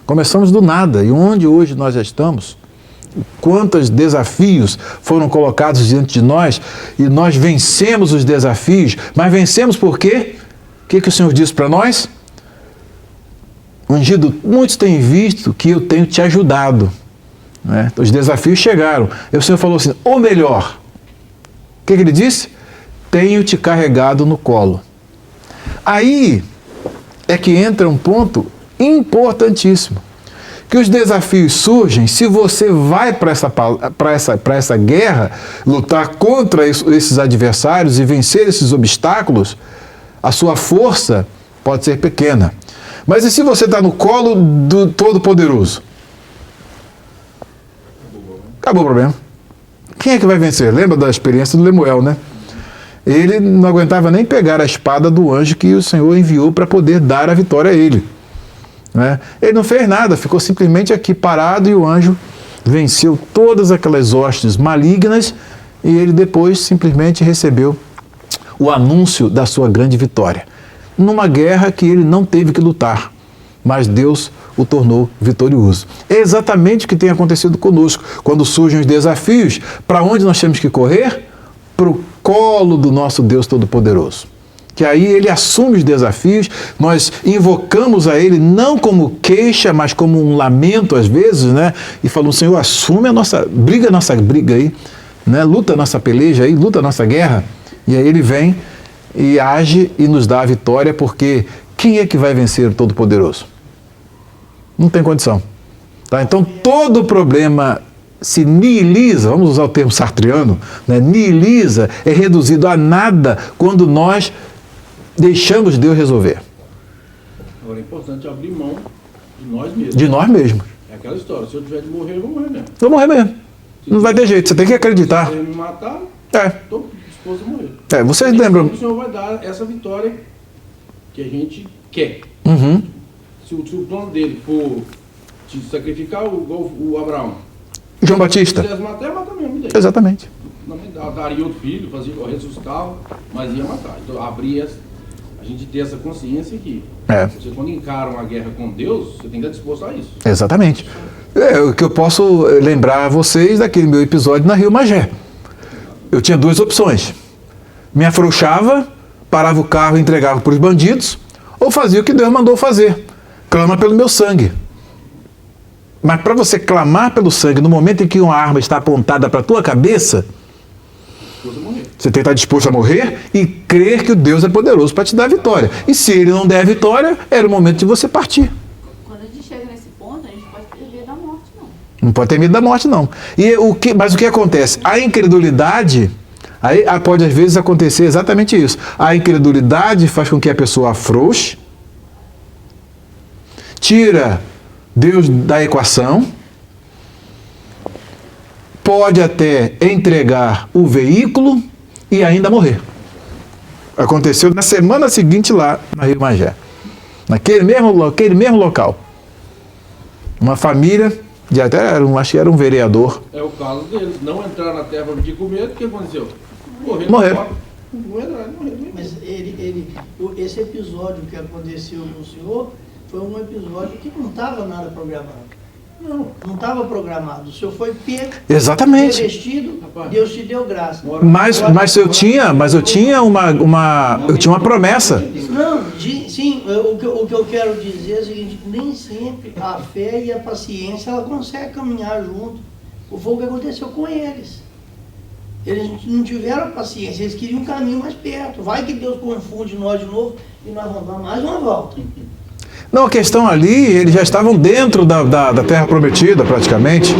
Começamos do nada, e onde hoje nós já estamos? Quantos desafios foram colocados diante de nós, e nós vencemos os desafios, mas vencemos por quê? O que o Senhor disse para nós? Ungido, muitos têm visto que eu tenho te ajudado. Né? Os desafios chegaram. E o Senhor falou assim, ou melhor, o que ele disse? Tenho te carregado no colo. Aí é que entra um ponto importantíssimo. Que os desafios surgem se você vai para essa guerra, lutar contra esses adversários e vencer esses obstáculos, a sua força pode ser pequena. Mas e se você está no colo do Todo-Poderoso? Acabou o problema. Quem é que vai vencer? Lembra da experiência do Lemuel, né? Ele não aguentava nem pegar a espada do anjo que o Senhor enviou para poder dar a vitória a ele. Né? Ele não fez nada, ficou simplesmente aqui parado, e o anjo venceu todas aquelas hostes malignas, e ele depois simplesmente recebeu o anúncio da sua grande vitória. Numa guerra que ele não teve que lutar, mas Deus o tornou vitorioso. É exatamente o que tem acontecido conosco. Quando surgem os desafios, para onde nós temos que correr? Para o colo do nosso Deus Todo-Poderoso. Que aí ele assume os desafios, nós invocamos a ele não como queixa, mas como um lamento às vezes, né? E falamos, Senhor, assume a nossa briga aí, né? Luta a nossa peleja aí, luta a nossa guerra. E aí ele vem e age e nos dá a vitória, porque quem é que vai vencer o Todo-Poderoso? Não tem condição. Tá? Então todo problema se nihiliza, vamos usar o termo sartriano, né? Nihiliza, é reduzido a nada quando nós deixamos Deus resolver. Agora é importante abrir mão de nós mesmos. De nós mesmos. É aquela história, se eu tiver de morrer, eu vou morrer mesmo. Vou morrer mesmo. Não vai ter jeito, você tem que acreditar. Se você me matar, estou disposto a morrer. Vocês lembram? O Senhor vai dar essa vitória que a gente quer. Uhum. Se o plano dele for te sacrificar, igual o Abraão. João Batista. Se quisesse matar, ia matar mesmo. Daí. Exatamente. Não daria outro filho, ressuscitava, mas ia matar. Então, a gente ter essa consciência que você, quando encara uma guerra com Deus, você tem que estar disposto a isso. Exatamente. O que eu posso lembrar a vocês daquele meu episódio na Rio Magé. Eu tinha duas opções. Me afrouxava, parava o carro e entregava para os bandidos, ou fazia o que Deus mandou fazer. Clama pelo meu sangue. Mas para você clamar pelo sangue no momento em que uma arma está apontada para a tua cabeça, você tem que estar disposto a morrer e crer que o Deus é poderoso para te dar a vitória. E se ele não der a vitória, era o momento de você partir. Quando a gente chega nesse ponto, a gente pode ter medo da morte, não. Não pode ter medo da morte, não. Mas o que acontece? A incredulidade, aí pode às vezes acontecer exatamente isso. A incredulidade faz com que a pessoa afrouxe, tira Deus da equação, pode até entregar o veículo e ainda morrer. Aconteceu na semana seguinte lá na Rio Magé. Naquele mesmo local. Uma família, acho que era um vereador. É o caso deles. Não entrar na terra para pedir comida, o que aconteceu? Morreram. Mas esse episódio que aconteceu com o senhor foi um episódio que não estava nada programado. Não estava programado. O senhor foi pego, exatamente, revestido, Deus te deu graça. Mas eu tinha uma promessa. Não, sim, o que eu quero dizer é o seguinte, nem sempre a fé e a paciência ela consegue caminhar junto. Foi o que aconteceu com eles. Eles não tiveram paciência, eles queriam um caminho mais perto. Vai que Deus confunde nós de novo e nós vamos dar mais uma volta. Não, a questão ali, eles já estavam dentro da Terra Prometida, praticamente.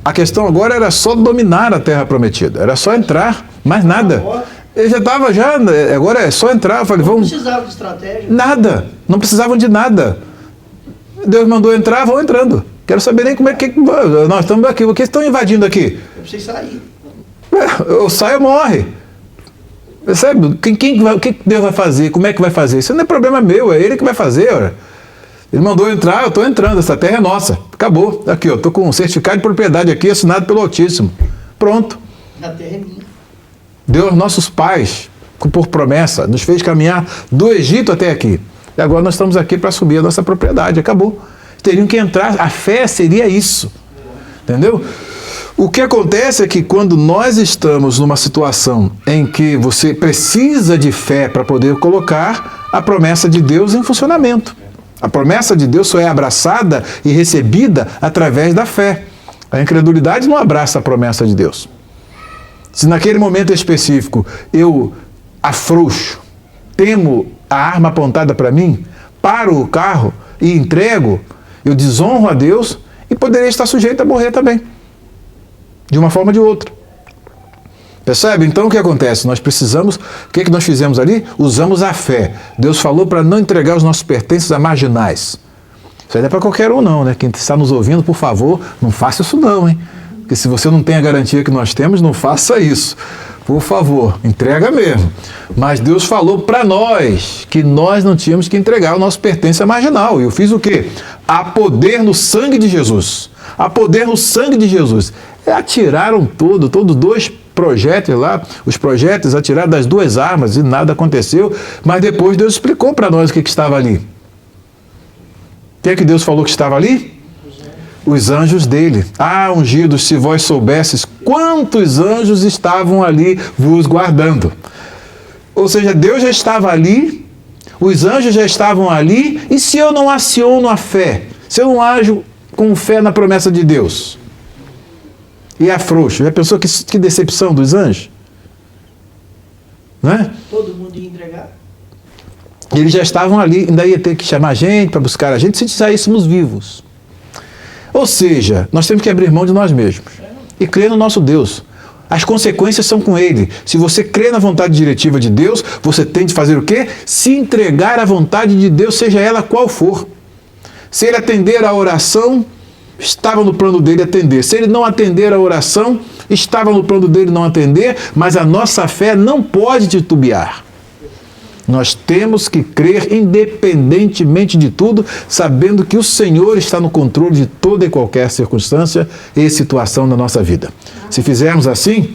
A questão agora era só dominar a Terra Prometida, era só entrar, mais nada. Ele já estava, agora é só entrar. Eu falei, Não vamos. precisavam de estratégia. Nada, não precisavam de nada. Deus mandou entrar, vão entrando. Quero saber nem como é que nós estamos aqui, o que estão invadindo aqui? Eu preciso sair. Eu saio, morre. Percebe? O que Deus vai fazer? Como é que vai fazer? Isso não é problema meu, é Ele que vai fazer. Ora. Ele mandou entrar, eu estou entrando, essa terra é nossa. Acabou. Aqui, ó, estou com um certificado de propriedade aqui, assinado pelo Altíssimo. Pronto. A terra é minha. Deus, nossos pais, por promessa, nos fez caminhar do Egito até aqui. E agora nós estamos aqui para assumir a nossa propriedade. Acabou. Teriam que entrar, a fé seria isso. Entendeu? O que acontece é que quando nós estamos numa situação em que você precisa de fé para poder colocar a promessa de Deus em funcionamento. A promessa de Deus só é abraçada e recebida através da fé. A incredulidade não abraça a promessa de Deus. Se naquele momento específico eu afrouxo, temo a arma apontada para mim, paro o carro e entrego, eu desonro a Deus e poderia estar sujeito a morrer também. De uma forma ou de outra. Percebe? Então o que acontece? Nós precisamos, o que nós fizemos ali? Usamos a fé. Deus falou para não entregar os nossos pertences a marginais. Isso aí não é para qualquer um não, né? Quem está nos ouvindo, por favor, não faça isso não, hein? Porque se você não tem a garantia que nós temos, não faça isso. Por favor, entrega mesmo. Mas Deus falou para nós que nós não tínhamos que entregar o nosso pertence a marginal. E eu fiz o quê? Há poder no sangue de Jesus. Há poder no sangue de Jesus. Atiraram todos dois projéteis lá, os projéteis atiraram das duas armas e nada aconteceu, mas depois Deus explicou para nós o que estava ali. O que é que Deus falou que estava ali? Os anjos dele. Ah, ungidos, se vós soubesses quantos anjos estavam ali vos guardando. Ou seja, Deus já estava ali, os anjos já estavam ali, e se eu não aciono a fé, se eu não ajo com fé na promessa de Deus, e afrouxo, já pensou que decepção dos anjos? Não é? Todo mundo ia entregar. Eles já estavam ali, ainda ia ter que chamar a gente para buscar a gente se saíssemos vivos. Ou seja, nós temos que abrir mão de nós mesmos e crer no nosso Deus. As consequências são com Ele. Se você crê na vontade diretiva de Deus, você tem de fazer o quê? Se entregar à vontade de Deus, seja ela qual for. Se Ele atender a oração, estava no plano dele atender. Se Ele não atender a oração, estava no plano dele não atender, mas a nossa fé não pode titubear. Nós temos que crer independentemente de tudo, sabendo que o Senhor está no controle de toda e qualquer circunstância e situação da nossa vida. Se fizermos assim,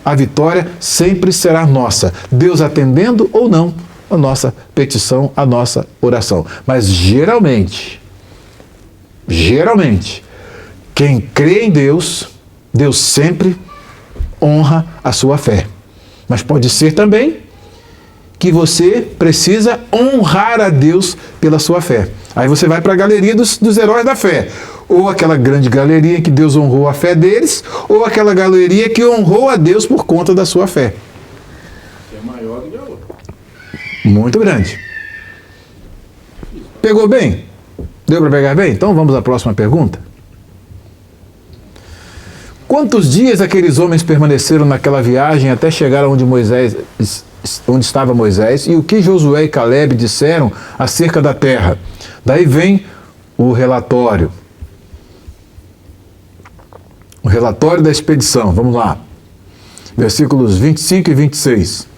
a vitória sempre será nossa, Deus atendendo ou não a nossa petição, a nossa oração. Mas geralmente, quem crê em Deus, Deus sempre honra a sua fé. Mas pode ser também que você precisa honrar a Deus pela sua fé. Aí você vai para a galeria dos heróis da fé. Ou aquela grande galeria em que Deus honrou a fé deles, ou aquela galeria que honrou a Deus por conta da sua fé. É maior do que a outra. Muito grande. Pegou bem? Deu para pegar bem? Então vamos à próxima pergunta. Quantos dias aqueles homens permaneceram naquela viagem até chegar onde estava Moisés, e o que Josué e Caleb disseram acerca da terra? Daí vem o relatório. O relatório da expedição. Vamos lá. Versículos 25 e 26.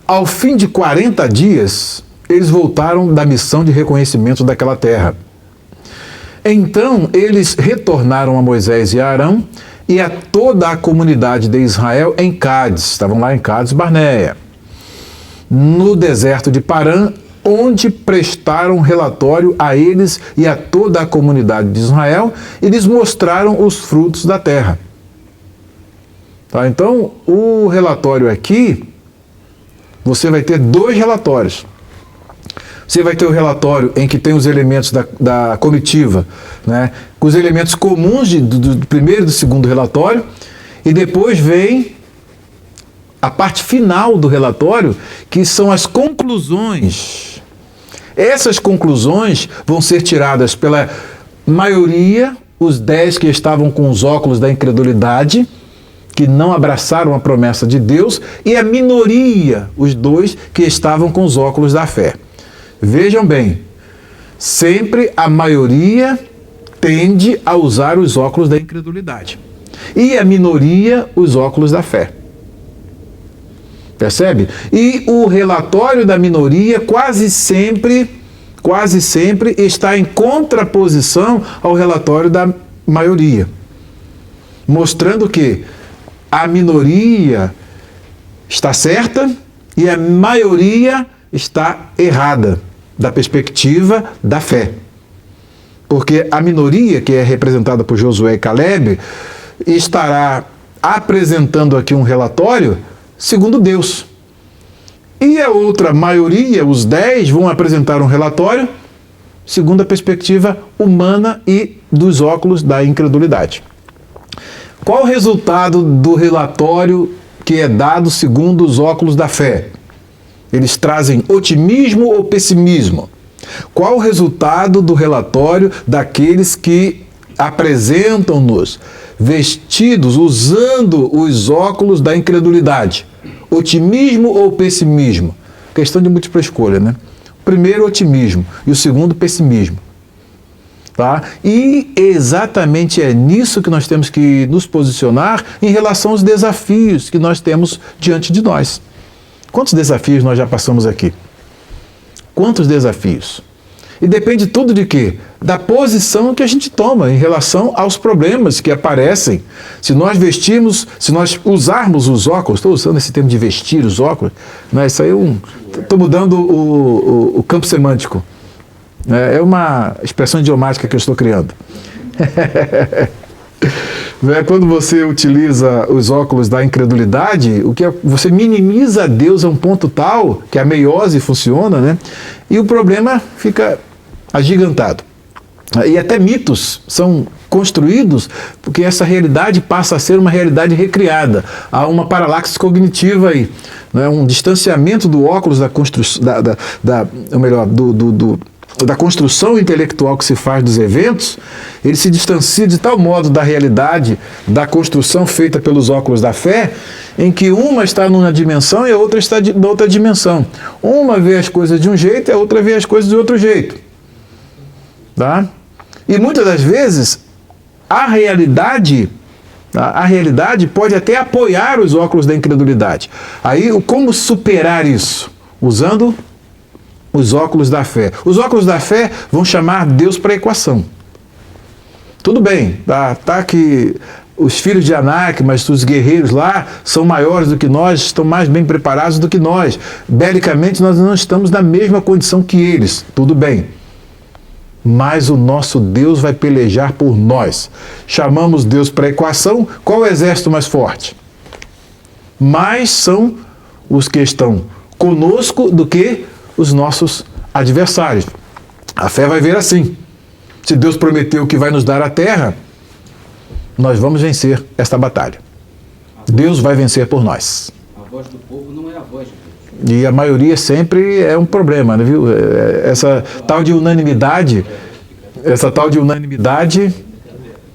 Ao fim de 40 dias, eles voltaram da missão de reconhecimento daquela terra. Então, eles retornaram a Moisés e a Arão e a toda a comunidade de Israel em Cádiz. Estavam lá em Cádiz Barneia, no deserto de Parã, onde prestaram relatório a eles e a toda a comunidade de Israel e lhes mostraram os frutos da terra. Tá? Então, o relatório aqui, você vai ter dois relatórios. Você vai ter o relatório em que tem os elementos da comitiva, né, com os elementos comuns do primeiro e do segundo relatório, e depois vem a parte final do relatório, que são as conclusões. Essas conclusões vão ser tiradas pela maioria, os 10 que estavam com os óculos da incredulidade, que não abraçaram a promessa de Deus, e a minoria, os 2 que estavam com os óculos da fé. Vejam bem, sempre a maioria tende a usar os óculos da incredulidade e a minoria os óculos da fé. Percebe? E o relatório da minoria quase sempre está em contraposição ao relatório da maioria, mostrando que a minoria está certa e a maioria está errada da perspectiva da fé. Porque a minoria, que é representada por Josué e Caleb, estará apresentando aqui um relatório segundo Deus. E a outra maioria, os 10, vão apresentar um relatório segundo a perspectiva humana e dos óculos da incredulidade. Qual o resultado do relatório que é dado segundo os óculos da fé? Eles trazem otimismo ou pessimismo? Qual o resultado do relatório daqueles que apresentam-nos vestidos, usando os óculos da incredulidade? Otimismo ou pessimismo? Questão de múltipla escolha, né? O primeiro, otimismo, e o segundo, pessimismo. Tá? E exatamente é nisso que nós temos que nos posicionar em relação aos desafios que nós temos diante de nós. Quantos desafios nós já passamos aqui? Quantos desafios? E depende tudo de quê? Da posição que a gente toma em relação aos problemas que aparecem. Se nós vestirmos, se nós usarmos os óculos, estou usando esse termo de vestir os óculos, né? Isso aí estou mudando o campo semântico. É uma expressão idiomática que eu estou criando. Quando você utiliza os óculos da incredulidade, você minimiza Deus a um ponto tal que a meiose funciona, né? E o problema fica agigantado. E até mitos são construídos porque essa realidade passa a ser uma realidade recriada. Há uma paralaxe cognitiva aí, né? Um distanciamento do óculos da construção, da construção intelectual que se faz dos eventos. Ele se distancia de tal modo da realidade da construção feita pelos óculos da fé, em que uma está numa dimensão e a outra está na outra dimensão. Uma vê as coisas de um jeito e a outra vê as coisas de outro jeito. Tá? E muitas das vezes a realidade pode até apoiar os óculos da incredulidade. Aí, como superar isso? Usando os óculos da fé. Os óculos da fé vão chamar Deus para a equação. Tudo bem, tá que os filhos de Anak, mas os guerreiros lá são maiores do que nós, estão mais bem preparados do que nós. Belicamente, nós não estamos na mesma condição que eles. Tudo bem. Mas o nosso Deus vai pelejar por nós. Chamamos Deus para a equação. Qual é o exército mais forte? Mais são os que estão conosco do que os nossos adversários. A fé vai ver assim. Se Deus prometeu que vai nos dar a terra, nós vamos vencer esta batalha. Deus vai vencer por nós. A voz do povo não é a voz de Deus. E a maioria sempre é um problema, né, viu? Essa tal de unanimidade,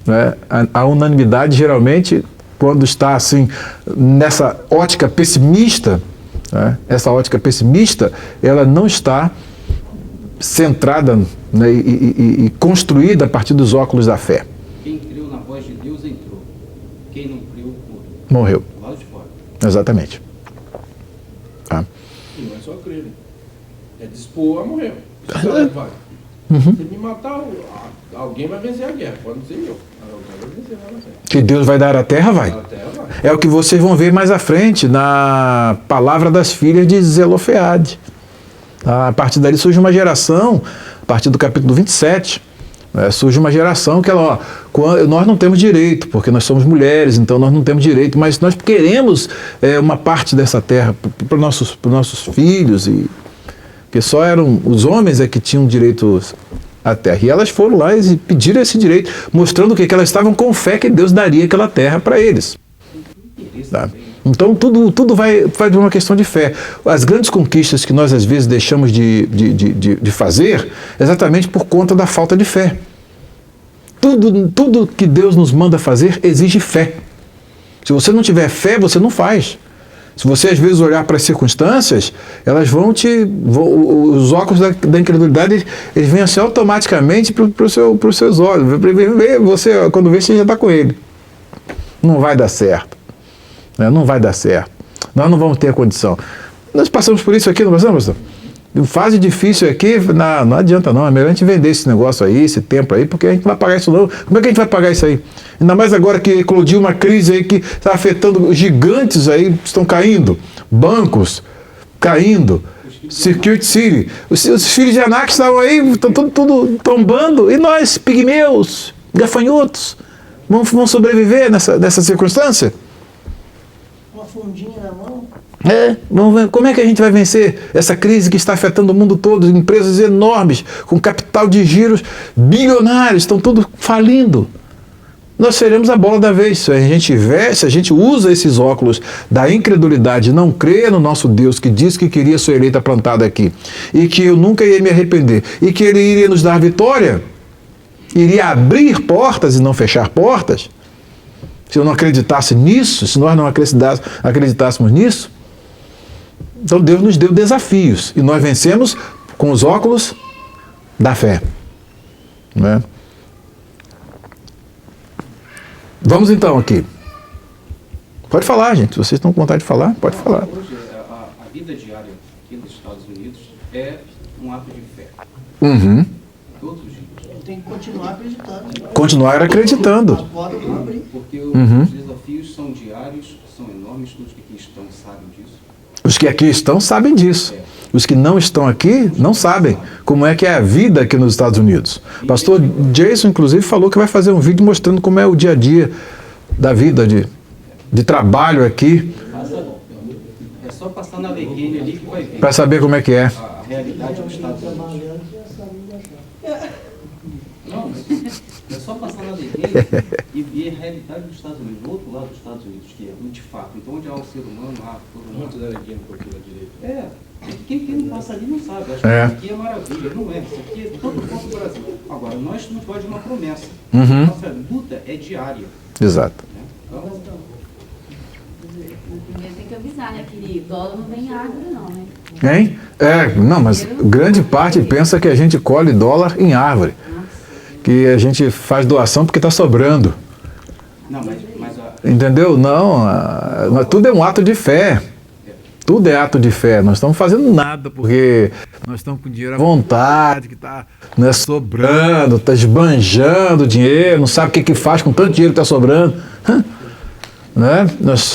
né, a unanimidade geralmente, quando está assim, nessa ótica pessimista, né, essa ótica pessimista, ela não está centrada, né, e construída a partir dos óculos da fé. Quem creu na voz de Deus entrou. Quem não creu, morreu. Do lado de fora. Exatamente. Tá? E não é só crer, né? É dispor a morrer. Vai. Se me matar, alguém vai vencer a guerra. Pode não ser eu. Alguém vai vencer lá na frente. Que Deus vai dar a terra, vai. A terra vai. É o que vocês vão ver mais à frente na palavra das filhas de Zelofeade. A partir dali surge uma geração, a partir do capítulo 27, surge uma geração que ela, nós não temos direito, porque nós somos mulheres, então nós não temos direito, mas nós queremos uma parte dessa terra para os nossos filhos. E que só eram os homens que tinham direito à terra. E elas foram lá e pediram esse direito, mostrando que elas estavam com fé que Deus daria aquela terra para eles. Tá? Então tudo vai de uma questão de fé. As grandes conquistas que nós às vezes deixamos de fazer, exatamente por conta da falta de fé. Tudo que Deus nos manda fazer exige fé. Se você não tiver fé, você não faz. Se você às vezes olhar para as circunstâncias, elas os óculos da incredulidade, eles vêm assim automaticamente para os seus olhos. Você, quando vê, você já está com ele. Não vai dar certo. Não vai dar certo. Nós não vamos ter a condição. Nós passamos por isso aqui, não passamos, pastor? Fase difícil aqui, não adianta não, é melhor a gente vender esse negócio aí, esse tempo aí, porque a gente não vai pagar isso não. Como é que a gente vai pagar isso aí? Ainda mais agora que eclodiu uma crise aí que está afetando gigantes aí, estão caindo, bancos caindo, Security City. Os filhos de Anak estavam aí, estão tudo tombando, e nós, pigmeus, gafanhotos, vamos sobreviver nessa circunstância? Uma fundinha na mão. Vamos ver como é que a gente vai vencer essa crise que está afetando o mundo todo, empresas enormes, com capital de giros bilionários, estão tudo falindo. Nós seremos a bola da vez. Se a gente usa esses óculos da incredulidade, não crê no nosso Deus que disse que queria sua eleita plantada aqui, e que eu nunca ia me arrepender, e que Ele iria nos dar vitória, iria abrir portas e não fechar portas, se eu não acreditasse nisso, se nós não acreditássemos nisso, então Deus nos deu desafios e nós vencemos com os óculos da fé. Né? Vamos então aqui. Pode falar, gente. Vocês estão com vontade de falar? Pode falar. Hoje, a vida diária aqui nos Estados Unidos é um ato de fé. Uhum. Todos os dias. Tem que continuar acreditando. Continuar acreditando. As portas vão abrir. Porque os desafios são diários, são enormes, todos que aqui estão sabem disso. Os que aqui estão sabem disso. Os que não estão aqui não sabem como é que é a vida aqui nos Estados Unidos. O pastor Jason, inclusive, falou que vai fazer um vídeo mostrando como é o dia a dia da vida de trabalho aqui. É só passar na Allegheny ali que vai ver. Para saber como é que é. A realidade dos Estados Unidos. Não, é só passar na Allegheny e ver a realidade dos Estados Unidos, do outro lado dos Estados Unidos, que é de fato. Então, onde há o ser humano, há todo mundo da Allegheny por aqui à direita. Quem não passa ali não sabe. Acho que aqui é maravilha, não é. Isso aqui é todo ponto do Brasil. Agora, nós não pode uma promessa. Nossa luta é diária. Exato. Então, Primeiro tem que avisar, né? Que dólar não vem em árvore, não, né? Hein? Não, mas grande parte pensa que a gente colhe dólar em árvore. Que a gente faz doação porque está sobrando. não, mas Entendeu? Não, tudo é um ato de fé. Tudo é ato de fé. Nós estamos fazendo nada porque nós estamos com dinheiro à vontade, que está sobrando, está esbanjando dinheiro, não sabe o que faz com tanto dinheiro que está sobrando. Né?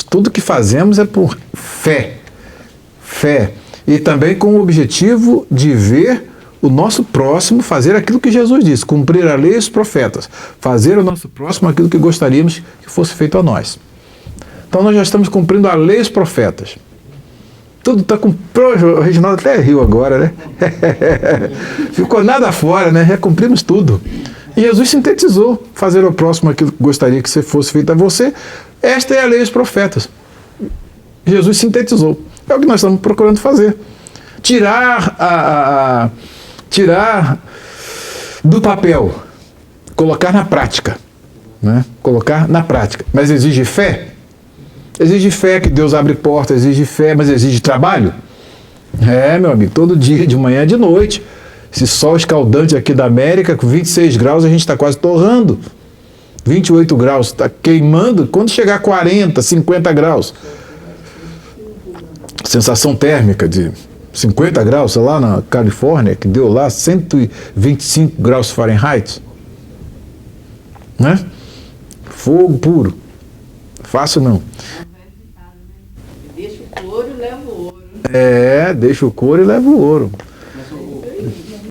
Tudo que fazemos é por fé. Fé. E também com o objetivo de ver o nosso próximo fazer aquilo que Jesus disse, cumprir a lei e os profetas, fazer o nosso próximo aquilo que gostaríamos que fosse feito a nós. Então nós já estamos cumprindo a lei e os profetas. Tudo está com... O Reginaldo até riu agora, né? Ficou nada fora, né? Já cumprimos tudo. E Jesus sintetizou, fazer ao próximo aquilo que gostaria que fosse feito a você. Esta é a lei e os profetas. Jesus sintetizou. É o que nós estamos procurando fazer. Tirar do papel, colocar na prática. Né? Colocar na prática. Mas exige fé? Exige fé que Deus abre portas, exige fé, mas exige trabalho? Meu amigo, todo dia, de manhã e de noite. Esse sol escaldante aqui da América, com 26 graus, a gente está quase torrando. 28 graus, está queimando. Quando chegar a 40, 50 graus, sensação térmica de 50 graus, sei lá, na Califórnia, que deu lá 125 graus Fahrenheit. Né? Fogo puro. Fácil não. Deixa o couro e leva o ouro. Deixa o couro e leva o ouro.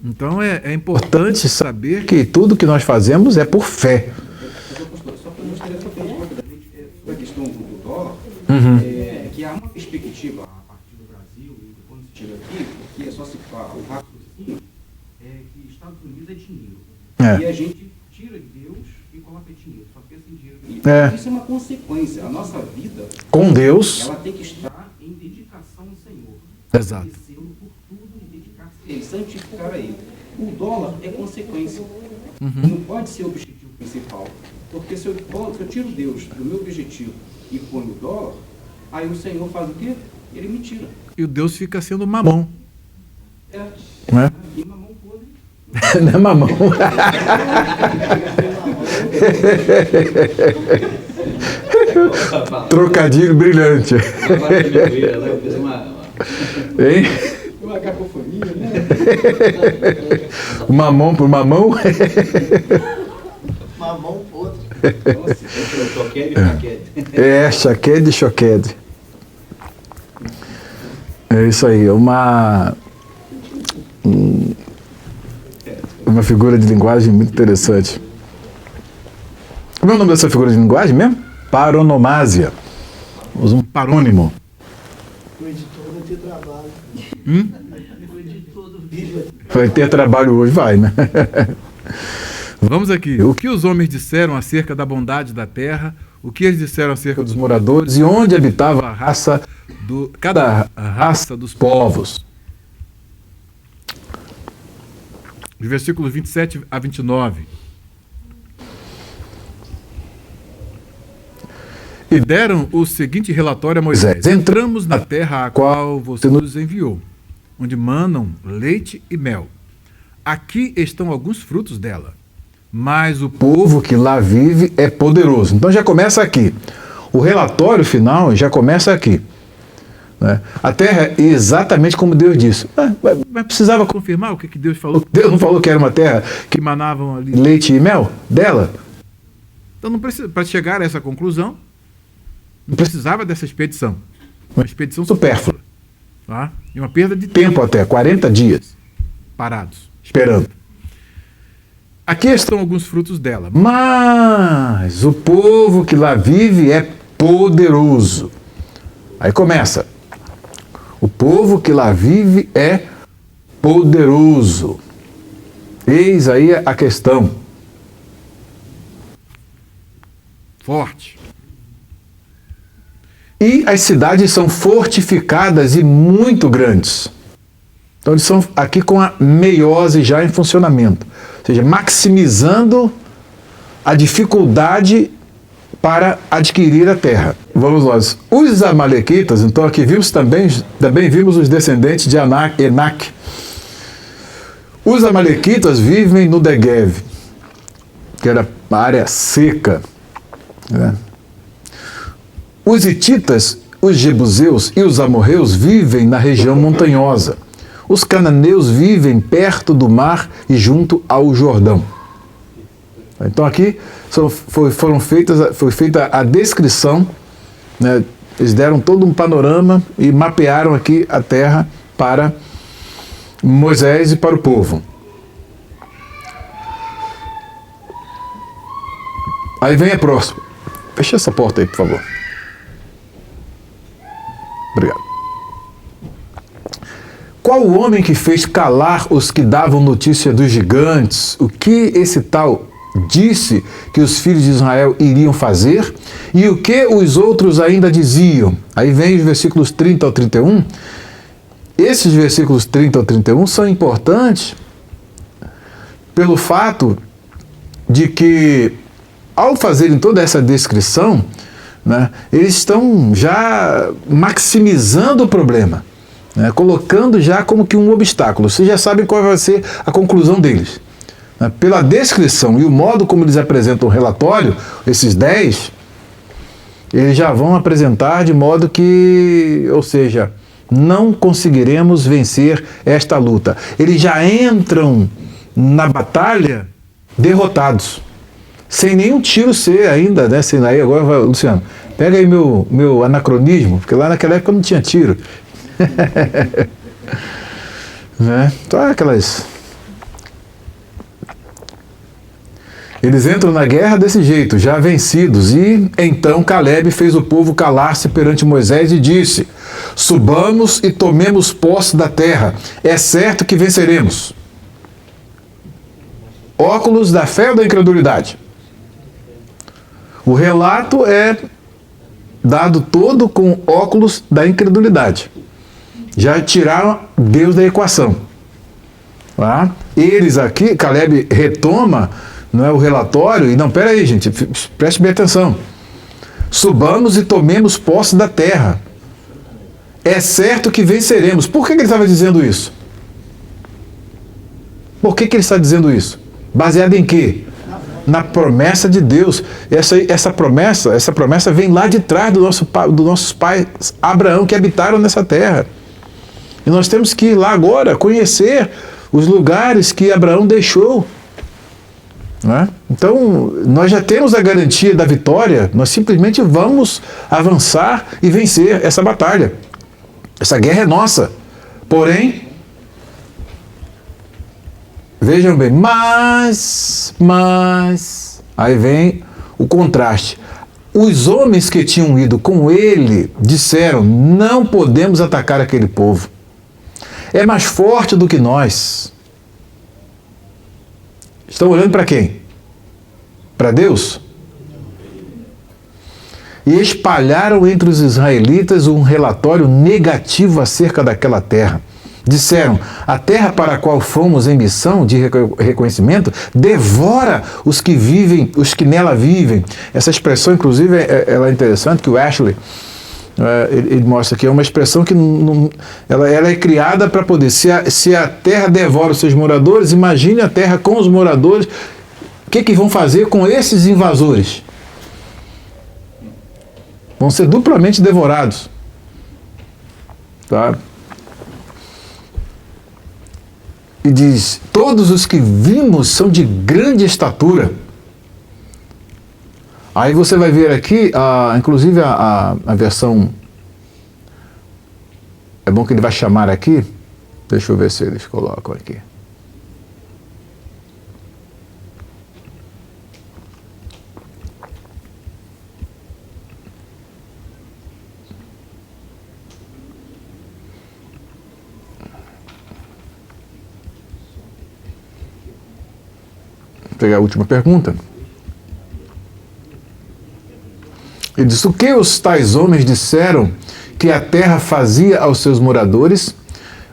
Então é importante saber que tudo que nós fazemos é por fé. só para mostrar essa pergunta sobre a questão do dólar, que há uma perspectiva a partir do Brasil, e quando se tira aqui, porque é só se falar o raciocínio, é que Estados Unidos é dinheiro. É. E a gente tira Deus e coloca dinheiro, só pensa em dinheiro. E É. isso é uma consequência. A nossa vida, Com Deus. ela tem que estar em dedicação ao Senhor. Exato. Conhecê-lo por tudo e dedicar-se a Ele, santificar a Ele. O dólar é consequência. Não pode ser o objetivo principal. Porque se eu tiro Deus do meu objetivo e ponho o dólar, aí o Senhor faz o quê? Ele me tira. E o Deus fica sendo mamão. É. Né? E mamão podre. Não é mamão. Trocadilho brilhante. Hein? Uma cacofonia, né? O mamão por mamão? Mamão podre. Nossa, choquede e paquete. É, chaquede e choquede. É isso aí, uma figura de linguagem muito interessante. Como é o nome dessa figura de linguagem mesmo? Paronomásia. Usa um parônimo. O editor vai ter trabalho. O editor do vídeo. Vai ter trabalho hoje, vai, né? Vamos aqui. O que os homens disseram acerca da bondade da terra, o que eles disseram acerca dos moradores e onde habitava cada raça dos povos. De versículos 27 a 29. E deram o seguinte relatório a Moisés: entramos na terra a qual você nos enviou, onde manam leite e mel. Aqui estão alguns frutos dela, mas o povo que lá vive é poderoso. Então já começa aqui. O relatório final já começa aqui. Né? A terra é exatamente como Deus disse. Mas precisava confirmar o que Deus falou? Deus não falou que era uma terra que manavam ali leite e mel dela? Então não precisa, para chegar a essa conclusão, não precisava dessa expedição. Uma expedição supérflua. Tá? E uma perda de tempo até, 40 dias parados, esperando. Aqui estão alguns frutos dela. Mas o povo que lá vive é poderoso. Aí começa. O povo que lá vive é poderoso. Eis aí a questão. Forte. E as cidades são fortificadas e muito grandes. Então eles são aqui com a meiose já em funcionamento. Ou seja, maximizando a dificuldade para adquirir a terra. Vamos nós. Os amalequitas, então aqui vimos também vimos os descendentes de Enac. Os amalequitas vivem no Negev, que era uma área seca. Né? Os hititas, os jebuseus e os amorreus vivem na região montanhosa. Os cananeus vivem perto do mar e junto ao Jordão. Então aqui foi feita a descrição, né? Eles deram todo um panorama e mapearam aqui a terra para Moisés e para o povo. Aí vem a próxima. Fecha essa porta aí, por favor. Obrigado. Qual o homem que fez calar os que davam notícia dos gigantes? O que esse tal disse que os filhos de Israel iriam fazer? E o que os outros ainda diziam? Aí vem os versículos 30 ao 31. Esses versículos 30 ao 31 são importantes pelo fato de que, ao fazerem toda essa descrição, né, eles estão já maximizando o problema, né, colocando já como que um obstáculo. Vocês já sabem qual vai ser a conclusão deles. Né, pela descrição e o modo como eles apresentam o relatório, esses 10, eles já vão apresentar de modo que, ou seja, não conseguiremos vencer esta luta. Eles já entram na batalha derrotados, sem nenhum tiro ser ainda, né? Sem aí agora, vai, Luciano, pega aí meu anacronismo, porque lá naquela época não tinha tiro. Né? Então aquelas. Eles entram na guerra desse jeito, já vencidos. E então Caleb fez o povo calar-se perante Moisés e disse: subamos e tomemos posse da terra. É certo que venceremos. Óculos da fé ou da incredulidade? O relato é dado todo com óculos da incredulidade. Já tiraram Deus da equação. Tá? Eles aqui, Caleb retoma, não é, o relatório, e não, pera aí, gente, preste bem atenção. Subamos e tomemos posse da terra. É certo que venceremos. Por que ele estava dizendo isso? Por que ele está dizendo isso? Baseado em quê? Na promessa de Deus. Essa promessa vem lá de trás dos nossos pais Abraão, que habitaram nessa terra. E nós temos que ir lá agora conhecer os lugares que Abraão deixou. Não é? Então, nós já temos a garantia da vitória, nós simplesmente vamos avançar e vencer essa batalha. Essa guerra é nossa. Porém, vejam bem, mas, aí vem o contraste. Os homens que tinham ido com ele disseram: não podemos atacar aquele povo. É mais forte do que nós. Estão olhando para quem? Para Deus? E espalharam entre os israelitas um relatório negativo acerca daquela terra. Disseram: a terra para a qual fomos em missão de reconhecimento devora os que nela vivem. Essa expressão, inclusive, ela é interessante, que o Ashley, ele mostra que é uma expressão que ela é criada para poder, se a terra devora os seus moradores, imagine a terra com os moradores, o que vão fazer com esses invasores? Vão ser duplamente devorados. Tá? E diz: todos os que vimos são de grande estatura. Aí você vai ver aqui, inclusive a versão, é bom que ele vai chamar aqui, deixa eu ver se eles colocam aqui. Vou pegar a última pergunta. Ele diz: o que os tais homens disseram que a terra fazia aos seus moradores?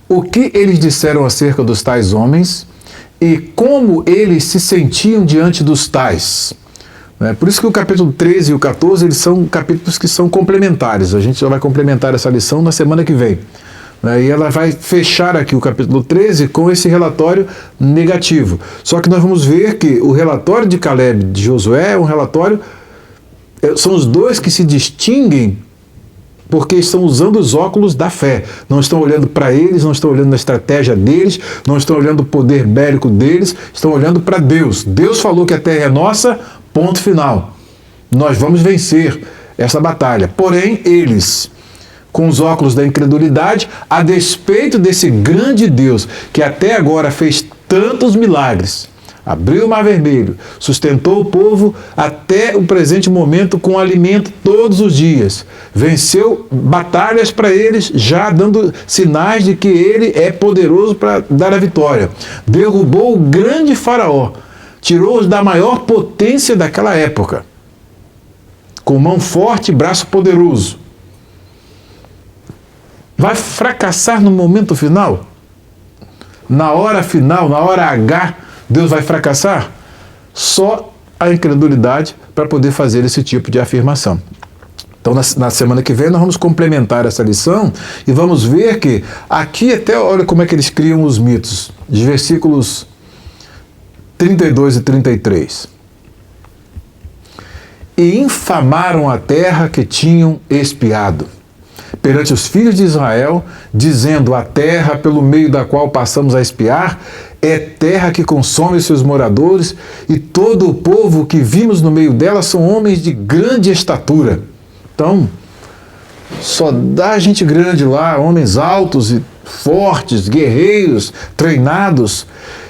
O que eles disseram acerca dos tais homens? E como eles se sentiam diante dos tais? Por isso que o capítulo 13 e o 14, eles são capítulos que são complementares. A gente já vai complementar essa lição na semana que vem. E ela vai fechar aqui o capítulo 13 com esse relatório negativo. Só que nós vamos ver que o relatório de Caleb e de Josué é um relatório... São os dois que se distinguem porque estão usando os óculos da fé. Não estão olhando para eles, não estão olhando na estratégia deles, não estão olhando o poder bélico deles, estão olhando para Deus. Deus falou que a terra é nossa, ponto final. Nós vamos vencer essa batalha. Porém, eles, com os óculos da incredulidade, a despeito desse grande Deus que até agora fez tantos milagres, abriu o Mar Vermelho, sustentou o povo até o presente momento com alimento todos os dias, venceu batalhas para eles, já dando sinais de que ele é poderoso para dar a vitória, derrubou o grande faraó, tirou-os da maior potência daquela época, com mão forte e braço poderoso. Vai fracassar no momento final? Na hora final, na hora H, Deus vai fracassar? Só a incredulidade para poder fazer esse tipo de afirmação. Então, na semana que vem, nós vamos complementar essa lição e vamos ver que aqui até, olha como é que eles criam os mitos. Os versículos 32 e 33. E infamaram a terra que tinham espiado perante os filhos de Israel, dizendo: a terra pelo meio da qual passamos a espiar é terra que consome seus moradores, e todo o povo que vimos no meio dela são homens de grande estatura. Então, só dá gente grande lá, homens altos, fortes, guerreiros, treinados.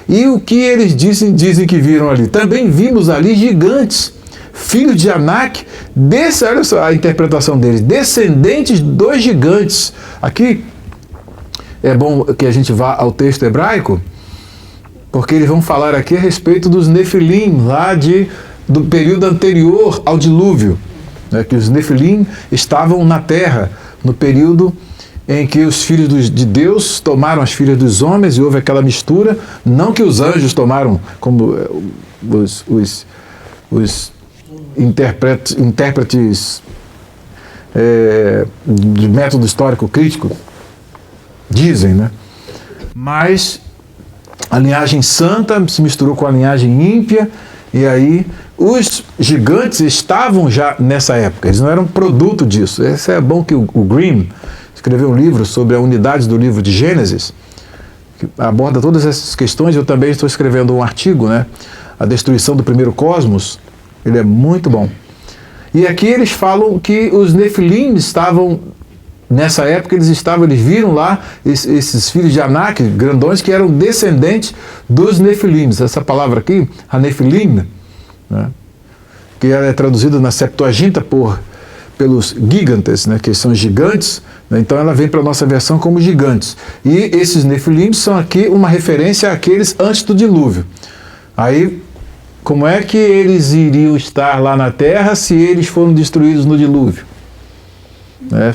E o que eles dizem que viram ali? Também vimos ali gigantes, filhos de Anak, olha só a interpretação deles, descendentes dos gigantes. Aqui é bom que a gente vá ao texto hebraico, porque eles vão falar aqui a respeito dos Nefilim, lá do período anterior ao dilúvio, né, que os Nefilim estavam na terra, no período em que os filhos de Deus tomaram as filhas dos homens e houve aquela mistura, não que os anjos tomaram como os intérpretes de método histórico crítico dizem, né? Mas a linhagem santa se misturou com a linhagem ímpia, e aí os gigantes estavam já nessa época, eles não eram produto disso. Isso é bom que o Grimm escreveu um livro sobre a unidade do livro de Gênesis, que aborda todas essas questões. Eu também estou escrevendo um artigo, né? A destruição do primeiro cosmos, ele é muito bom. E aqui eles falam que os Nefilim estavam, nessa época eles viram lá esses filhos de Anak, grandões, que eram descendentes dos Nefilim. Essa palavra aqui, a Nefilim, né? Que ela é traduzida na Septuaginta pelos gigantes, né? Que são gigantes, né? Então ela vem para a nossa versão como gigantes. E esses Nefilim são aqui uma referência àqueles antes do dilúvio. Aí, como é que eles iriam estar lá na terra se eles foram destruídos no dilúvio?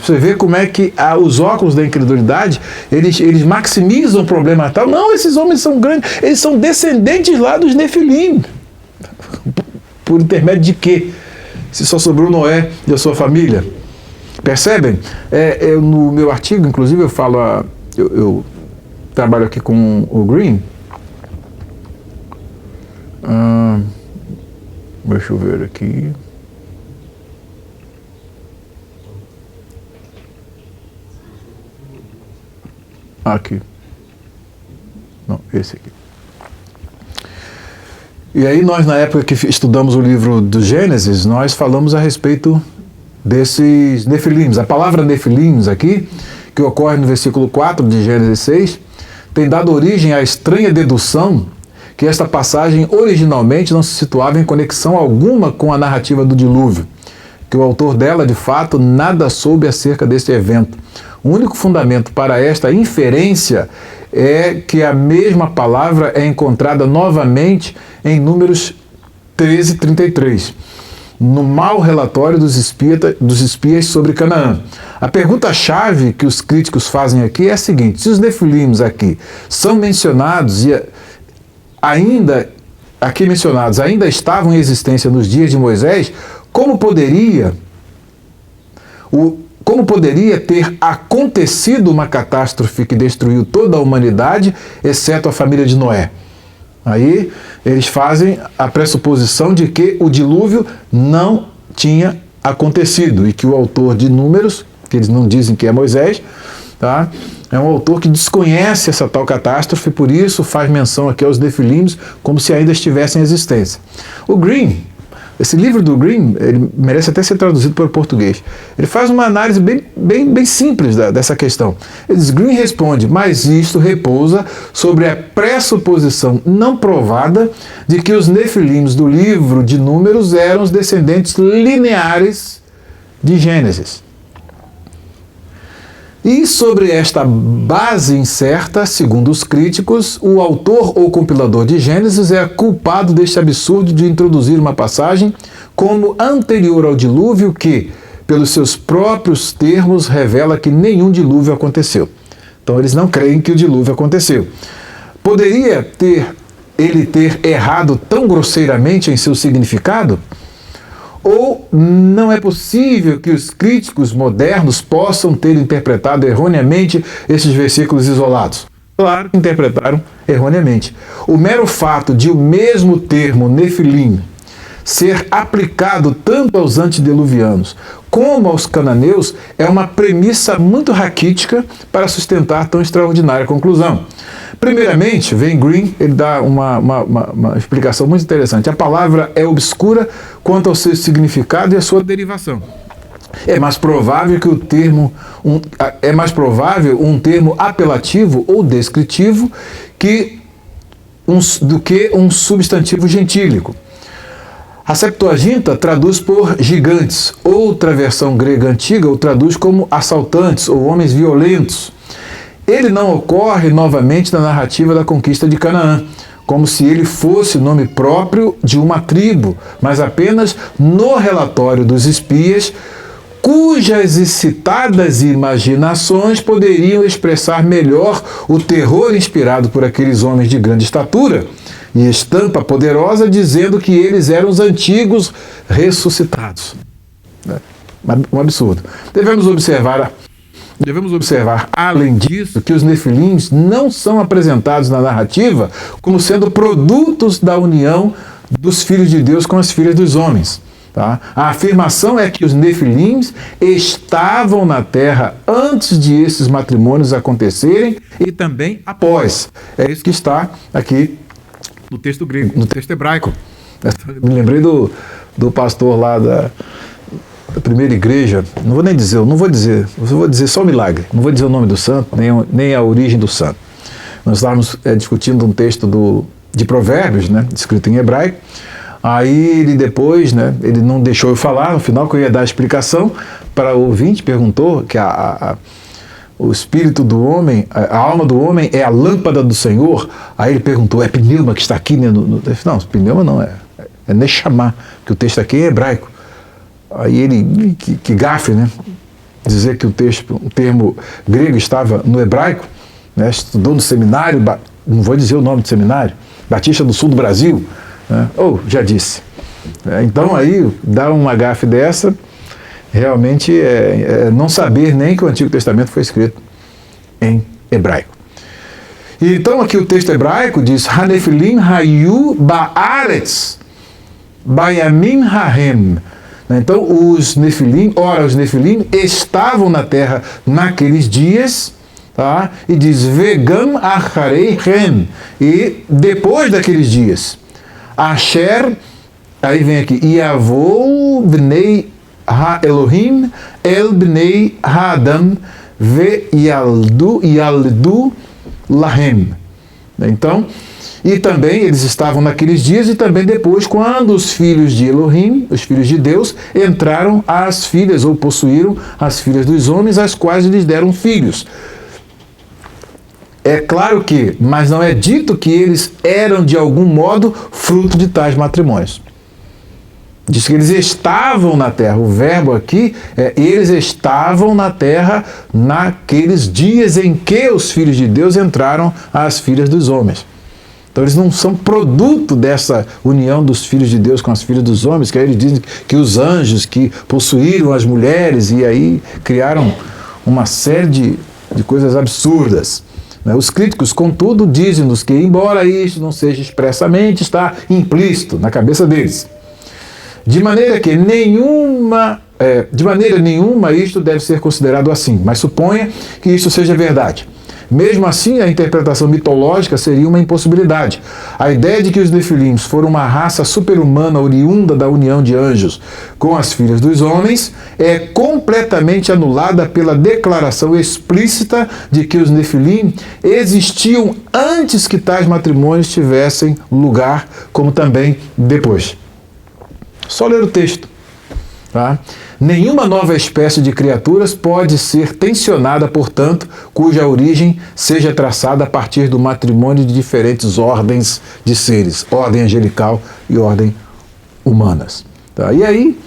Você vê como é que os óculos da incredulidade, eles maximizam o problema tal. Não, esses homens são grandes, eles são descendentes lá dos Nefilim. Por intermédio de quê? Se só sobrou Noé e a sua família. Percebem? No meu artigo, inclusive, eu falo, eu trabalho aqui com o Green. Deixa eu ver aqui. Aqui. Não, esse aqui. E aí nós, na época que estudamos o livro do Gênesis, nós falamos a respeito desses Nefilim. A palavra Nefilim aqui, que ocorre no versículo 4 de Gênesis 6, tem dado origem à estranha dedução que esta passagem originalmente não se situava em conexão alguma com a narrativa do dilúvio, que o autor dela, de fato, nada soube acerca deste evento. O único fundamento para esta inferência é que a mesma palavra é encontrada novamente em Números 13:33, no mau relatório dos espias sobre Canaã. A pergunta-chave que os críticos fazem aqui é a seguinte: se os Nefilim aqui são mencionados e ainda estavam em existência nos dias de Moisés, como poderia ter acontecido uma catástrofe que destruiu toda a humanidade, exceto a família de Noé? Aí eles fazem a pressuposição de que o dilúvio não tinha acontecido e que o autor de Números, que eles não dizem que é Moisés, tá? É um autor que desconhece essa tal catástrofe, por isso faz menção aqui aos Nefilim como se ainda estivessem em existência. O Green, esse livro do Green, ele merece até ser traduzido para o português. Ele faz uma análise bem simples dessa questão. Ele diz: Green responde, mas isto repousa sobre a pressuposição não provada de que os Nefilim do livro de Números eram os descendentes lineares de Gênesis. E sobre esta base incerta, segundo os críticos, o autor ou compilador de Gênesis é culpado deste absurdo de introduzir uma passagem como anterior ao dilúvio que, pelos seus próprios termos, revela que nenhum dilúvio aconteceu. Então eles não creem que o dilúvio aconteceu. Poderia ele ter errado tão grosseiramente em seu significado? Ou não é possível que os críticos modernos possam ter interpretado erroneamente esses versículos isolados? Claro que interpretaram erroneamente. O mero fato de o mesmo termo Nefilim ser aplicado tanto aos antediluvianos como aos cananeus é uma premissa muito raquítica para sustentar tão extraordinária conclusão. Primeiramente, vem Green, ele dá uma explicação muito interessante. A palavra é obscura quanto ao seu significado e a sua derivação. é mais provável que um termo apelativo ou descritivo do que um substantivo gentílico. A Septuaginta traduz por gigantes. Outra versão grega antiga o traduz como assaltantes ou homens violentos. Ele não ocorre novamente na narrativa da conquista de Canaã, como se ele fosse nome próprio de uma tribo, mas apenas no relatório dos espias, cujas excitadas imaginações poderiam expressar melhor o terror inspirado por aqueles homens de grande estatura e estampa poderosa, dizendo que eles eram os antigos ressuscitados. Um absurdo. Devemos observar, além disso, que os nefilins não são apresentados na narrativa como sendo produtos da união dos filhos de Deus com as filhas dos homens. Tá? A afirmação é que os nefilins estavam na terra antes de esses matrimônios acontecerem e também após. É isso que está aqui no texto grego, no texto hebraico. Me lembrei do pastor lá da primeira igreja. Não vou dizer só o milagre. Não vou dizer o nome do santo, nem a origem do santo. Nós estávamos discutindo um texto de Provérbios, né, escrito em hebraico. Aí ele depois, né, ele não deixou eu falar, no final que eu ia dar a explicação para o ouvinte, perguntou que o espírito do homem, a alma do homem é a lâmpada do Senhor. Aí ele perguntou, é pneuma que está aqui? Né, não, pneuma não, é Neshama, que o texto aqui é hebraico. Aí ele, que gafe, né, dizer que o termo grego estava no hebraico, né, estudou no seminário, não vou dizer o nome do seminário, Batista do Sul do Brasil, já disse. Então aí, dar uma gafe dessa, realmente é não saber nem que o Antigo Testamento foi escrito em hebraico. E então aqui o texto hebraico diz, Hanefilim hayu ba'aretz, bayamim hahem. Então os nefilim estavam na terra naqueles dias, tá? E diz, vegam acharei hem, e depois daqueles dias, Asher, aí vem aqui, Yavou bnei ha-Elohim el bnei ha-Adam ve yaldu lahem. Então, e também eles estavam naqueles dias e também depois, quando os filhos de Elohim, os filhos de Deus, entraram às filhas ou possuíram as filhas dos homens, as quais lhes deram filhos. É claro que, mas não é dito que eles eram de algum modo fruto de tais matrimônios. Diz que eles estavam na terra. O verbo aqui é eles estavam na terra naqueles dias em que os filhos de Deus entraram às filhas dos homens. Então eles não são produto dessa união dos filhos de Deus com as filhas dos homens, que aí eles dizem que os anjos que possuíram as mulheres e aí criaram uma série de coisas absurdas. Os críticos, contudo, dizem-nos que, embora isto não seja expressamente, está implícito na cabeça deles. De maneira nenhuma isto deve ser considerado assim, mas suponha que isto seja verdade. Mesmo assim, a interpretação mitológica seria uma impossibilidade. A ideia de que os nefilins foram uma raça super-humana oriunda da união de anjos com as filhas dos homens é completamente anulada pela declaração explícita de que os nefilim existiam antes que tais matrimônios tivessem lugar, como também depois. Só ler o texto. Tá? Nenhuma nova espécie de criaturas pode ser tensionada, portanto, cuja origem seja traçada a partir do matrimônio de diferentes ordens de seres, ordem angelical e ordem humanas. Tá? E aí,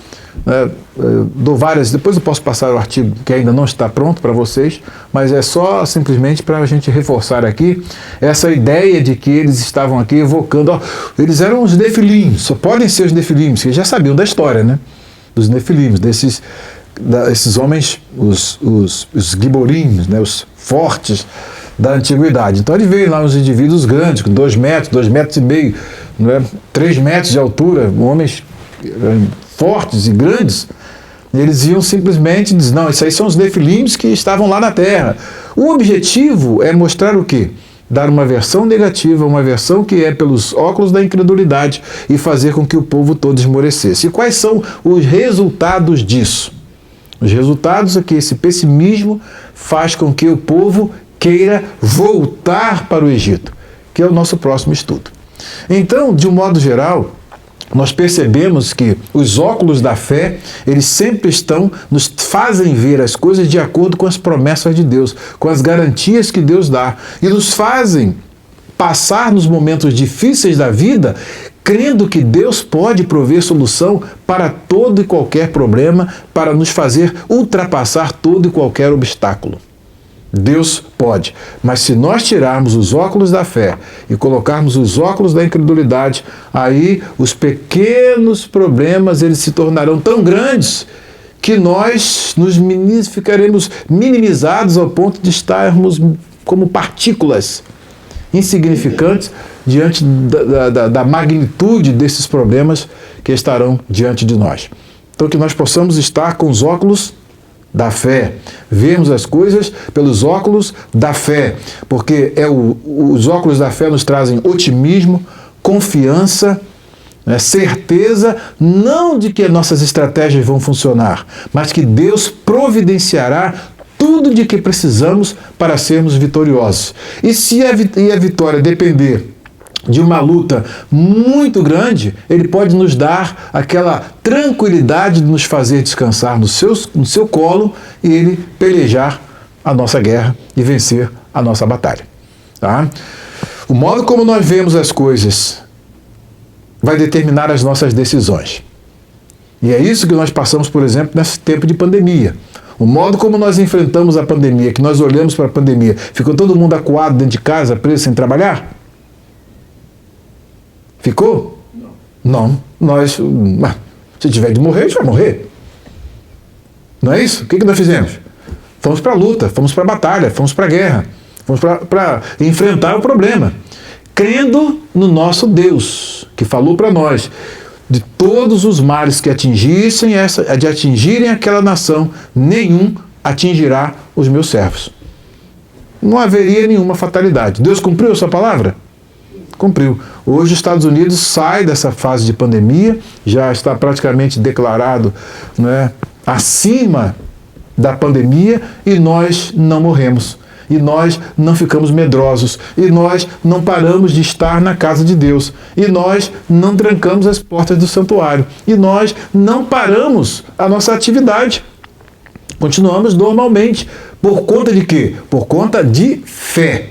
dou várias, depois eu posso passar o artigo que ainda não está pronto para vocês, mas é só simplesmente para a gente reforçar aqui essa ideia de que eles estavam aqui evocando, eles eram os nefilim, só podem ser os nefilim, que já sabiam da história, né? Dos nefilim, esses homens, os giborim, né, os fortes da antiguidade. Então ele veio lá uns indivíduos grandes, com 2 metros, 2,5 metros, né, 3 metros de altura, homens fortes e grandes. E eles iam simplesmente dizer, não, esses aí são os nefilim que estavam lá na terra. O objetivo é mostrar o quê? Dar uma versão negativa, uma versão que é pelos óculos da incredulidade e fazer com que o povo todo esmorecesse. E quais são os resultados disso? Os resultados é que esse pessimismo faz com que o povo queira voltar para o Egito, que é o nosso próximo estudo. Então, de um modo geral, nós percebemos que os óculos da fé, eles sempre nos fazem ver as coisas de acordo com as promessas de Deus, com as garantias que Deus dá, e nos fazem passar nos momentos difíceis da vida, crendo que Deus pode prover solução para todo e qualquer problema, para nos fazer ultrapassar todo e qualquer obstáculo. Deus pode, mas se nós tirarmos os óculos da fé e colocarmos os óculos da incredulidade, aí os pequenos problemas eles se tornarão tão grandes que nós ficaremos minimizados ao ponto de estarmos como partículas insignificantes diante da magnitude desses problemas que estarão diante de nós. Então que nós possamos estar com os óculos da fé, vermos as coisas pelos óculos da fé, porque os óculos da fé nos trazem otimismo, confiança, certeza, não de que as nossas estratégias vão funcionar, mas que Deus providenciará tudo de que precisamos para sermos vitoriosos. E se a vitória depender de uma luta muito grande, Ele pode nos dar aquela tranquilidade de nos fazer descansar no seu colo e Ele pelejar a nossa guerra e vencer a nossa batalha. Tá? O modo como nós vemos as coisas vai determinar as nossas decisões. E é isso que nós passamos, por exemplo, nesse tempo de pandemia. O modo como nós enfrentamos a pandemia, que nós olhamos para a pandemia, ficou todo mundo acuado dentro de casa, preso sem trabalhar? Ficou? Não. Se tiver de morrer, a gente vai morrer. Não é isso? O que nós fizemos? Fomos para a luta, fomos para a batalha, fomos para a guerra, fomos para enfrentar o problema, crendo no nosso Deus, que falou para nós, de todos os males que atingirem aquela nação, nenhum atingirá os meus servos. Não haveria nenhuma fatalidade. Deus cumpriu a sua palavra? Cumpriu. Hoje os Estados Unidos sai dessa fase de pandemia, já está praticamente declarado, acima da pandemia, e nós não morremos. E nós não ficamos medrosos. E nós não paramos de estar na casa de Deus. E nós não trancamos as portas do santuário. E nós não paramos a nossa atividade. Continuamos normalmente. Por conta de quê? Por conta de fé.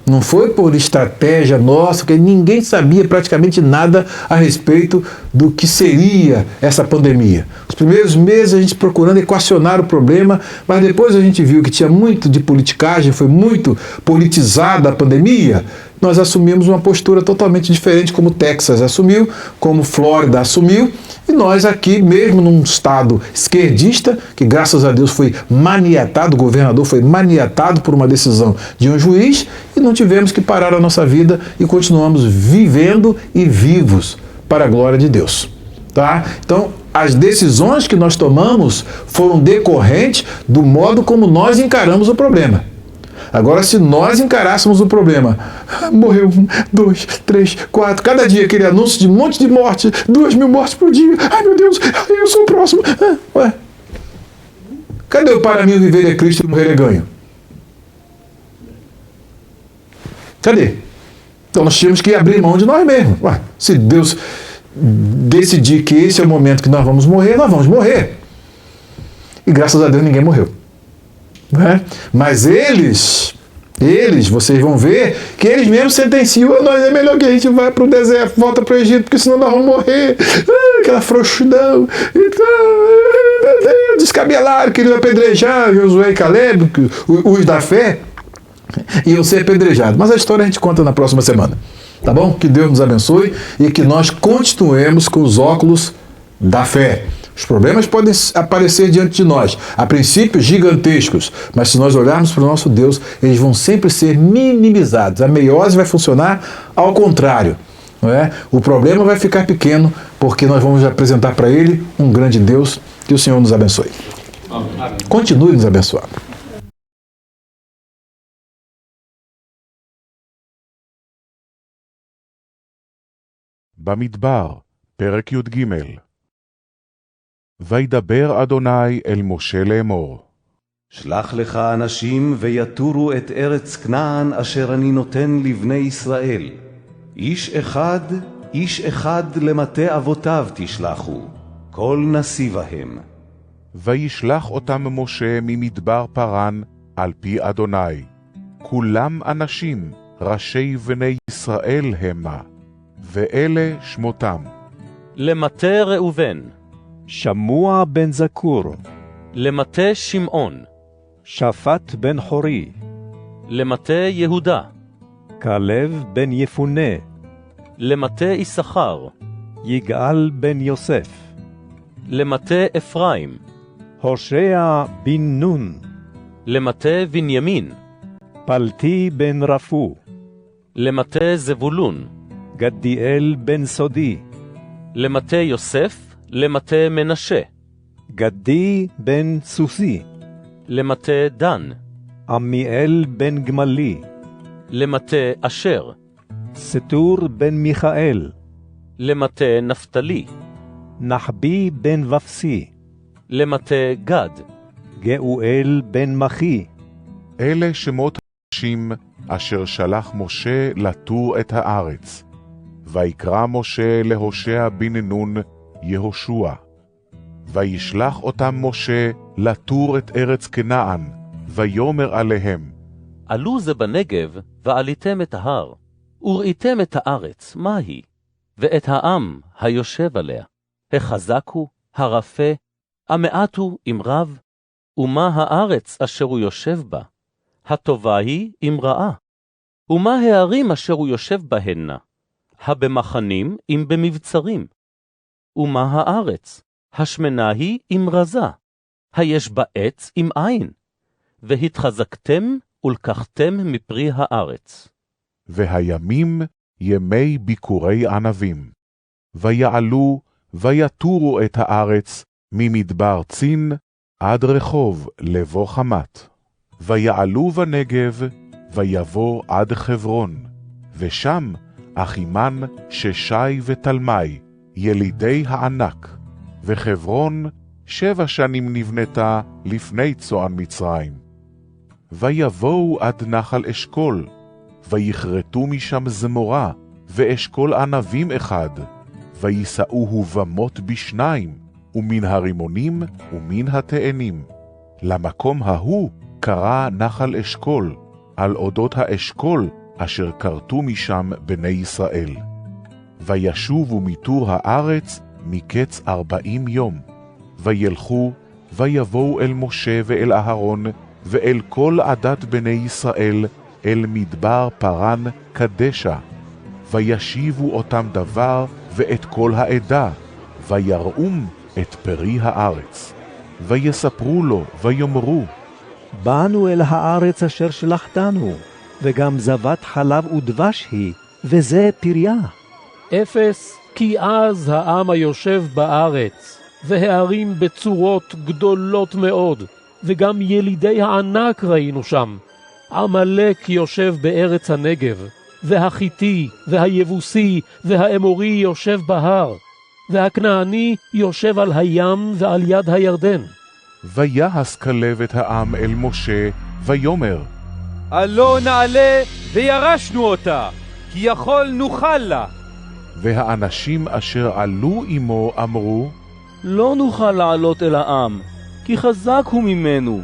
Não foi por estratégia nossa, que ninguém sabia praticamente nada a respeito do que seria essa pandemia. Os primeiros meses a gente procurando equacionar o problema, mas depois a gente viu que tinha muito de politicagem, foi muito politizada a pandemia. Nós assumimos uma postura totalmente diferente, como Texas assumiu, como Flórida assumiu, e nós aqui, mesmo num estado esquerdista, que graças a Deus foi maniatado, o governador foi maniatado por uma decisão de um juiz, e não tivemos que parar a nossa vida e continuamos vivendo e vivos para a glória de Deus. Tá? Então, as decisões que nós tomamos foram decorrentes do modo como nós encaramos o problema. Agora, se nós encarássemos o problema, morreu 1, 2, 3, 4, cada dia aquele anúncio de um monte de morte, 2.000 mortes por dia, ai meu Deus, eu sou o próximo. Ué, cadê o para mim viver é Cristo e morrer é ganho? Cadê? Então nós tínhamos que abrir mão de nós mesmos. Ué, se Deus decidir que esse é o momento que nós vamos morrer, nós vamos morrer. E graças a Deus ninguém morreu. Mas eles, vocês vão ver que eles mesmos sentenciam, nós é melhor que a gente vá para o deserto, volta para o Egito, porque senão nós vamos morrer. Aquela frouxidão. Então, descabelaram, queriam apedrejar Josué e Caleb, os da fé, iam ser apedrejados. Mas a história a gente conta na próxima semana. Tá bom? Que Deus nos abençoe e que nós continuemos com os óculos da fé. Os problemas podem aparecer diante de nós, a princípio gigantescos, mas se nós olharmos para o nosso Deus, eles vão sempre ser minimizados. A meiose vai funcionar ao contrário. Não é? O problema vai ficar pequeno, porque nós vamos apresentar para Ele um grande Deus. Que o Senhor nos abençoe. Continue nos abençoando. במדבר, פרק י"ג וידבר אדוני אל משה לאמור. שלח לך אנשים ויתורו את ארץ כנען אשר אני נותן לבני ישראל. איש אחד למטה אבותיו תשלחו, כל נשיא בהם. וישלח אותם משה ממדבר פרן על פי אדוני. כולם אנשים, ראשי בני ישראל המה, ואלה שמותם. למטה ראובן, שמוע בן זקור, למטה שמעון, שפט בן חורי, למטה יהודה, כלב בן יפונה, למטה יששכר, יגאל בן יוסף, למטה אפרים, הושע בן נון, למטה בנימין, פלטי בן רפו, למטה זבולון, גדיאל בן סודי, למטה יוסף, למטה מנשה, גדי בן סוסי, למטה דן, עמיאל בן גמלי, למטה אשר, סטור בן מיכאל, למטה נפתלי, נחבי בן ופסי, למטה גד, גאואל בן מחי. אלה שמות האנשים אשר שלח משה לתור את הארץ. ויקרא משה להושע בן נון יהושע. וישלח אותם משה לתור את ארץ כנען, ויאמר עליהם. עלו זה בנגב, ועליתם את ההר, וראיתם את הארץ, מה היא? ואת העם היושב עליה. החזק הוא, הרפה, המעט הוא עם רב, ומה הארץ אשר הוא יושב בה? הטובה היא עם רעה. ומה הערים אשר הוא יושב בהנה? הבמחנים עם במבצרים. ומה הארץ? השמנה היא עם רזה. היש בה עץ עם עין. והתחזקתם ולקחתם מפרי הארץ. והימים ימי ביקורי ענבים. ויעלו ויתורו את הארץ ממדבר צין עד רחוב לבוא חמת. ויעלו בנגב ויבוא עד חברון. ושם אחימן ששי ותלמי, ילידי הענק. וחברון 7 שנים נבנתה לפני צוען מצרים. ויבואו עד נחל אשכול, ויכרתו משם זמורה, ואשכול ענבים אחד, ויסעוהו במות ב2, ומן הרימונים ומן התאנים. למקום ההוא קרא נחל אשכול, על אודות האשכול אשר כרתו משם בני ישראל. וישובו מתור הארץ מקץ 40 יום. וילכו ויבואו אל משה ואל אהרון ואל כל עדת בני ישראל אל מדבר פרן קדשה. וישיבו אותם דבר ואת כל העדה, ויראום את פרי הארץ. ויספרו לו ויאמרו, באנו אל הארץ אשר שלחתנו, וגם זבת חלב ודבש היא, וזה פריה. אפס, כי אז העם היושב בארץ, והערים בצורות גדולות מאוד, וגם ילידי הענק ראינו שם. עמלק יושב בארץ הנגב, והחיתי, והיבוסי, והאמורי יושב בהר, והכנעני יושב על הים ועל יד הירדן. ויעש כלב את העם אל משה, ויאמר, עלו נעלה וירשנו אותה, כי יכול נוכל לה. והאנשים אשר עלו עמו אמרו, לא נוכל לעלות אל העם, כי חזק הוא ממנו.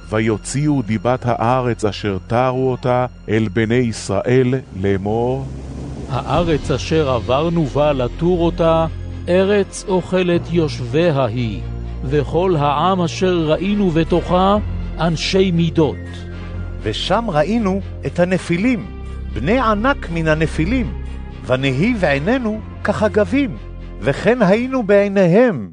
ויוציאו דיבת הארץ אשר תרו אותה אל בני ישראל לאמור, הארץ אשר עברנו בה לתור אותה, ארץ אוכלת יושביה היא, וכל העם אשר ראינו בתוכה, אנשי מידות. ושם ראינו את הנפילים, בני ענק מן הנפילים, ונהי בעינינו כחגבים, וכן היינו בעיניהם.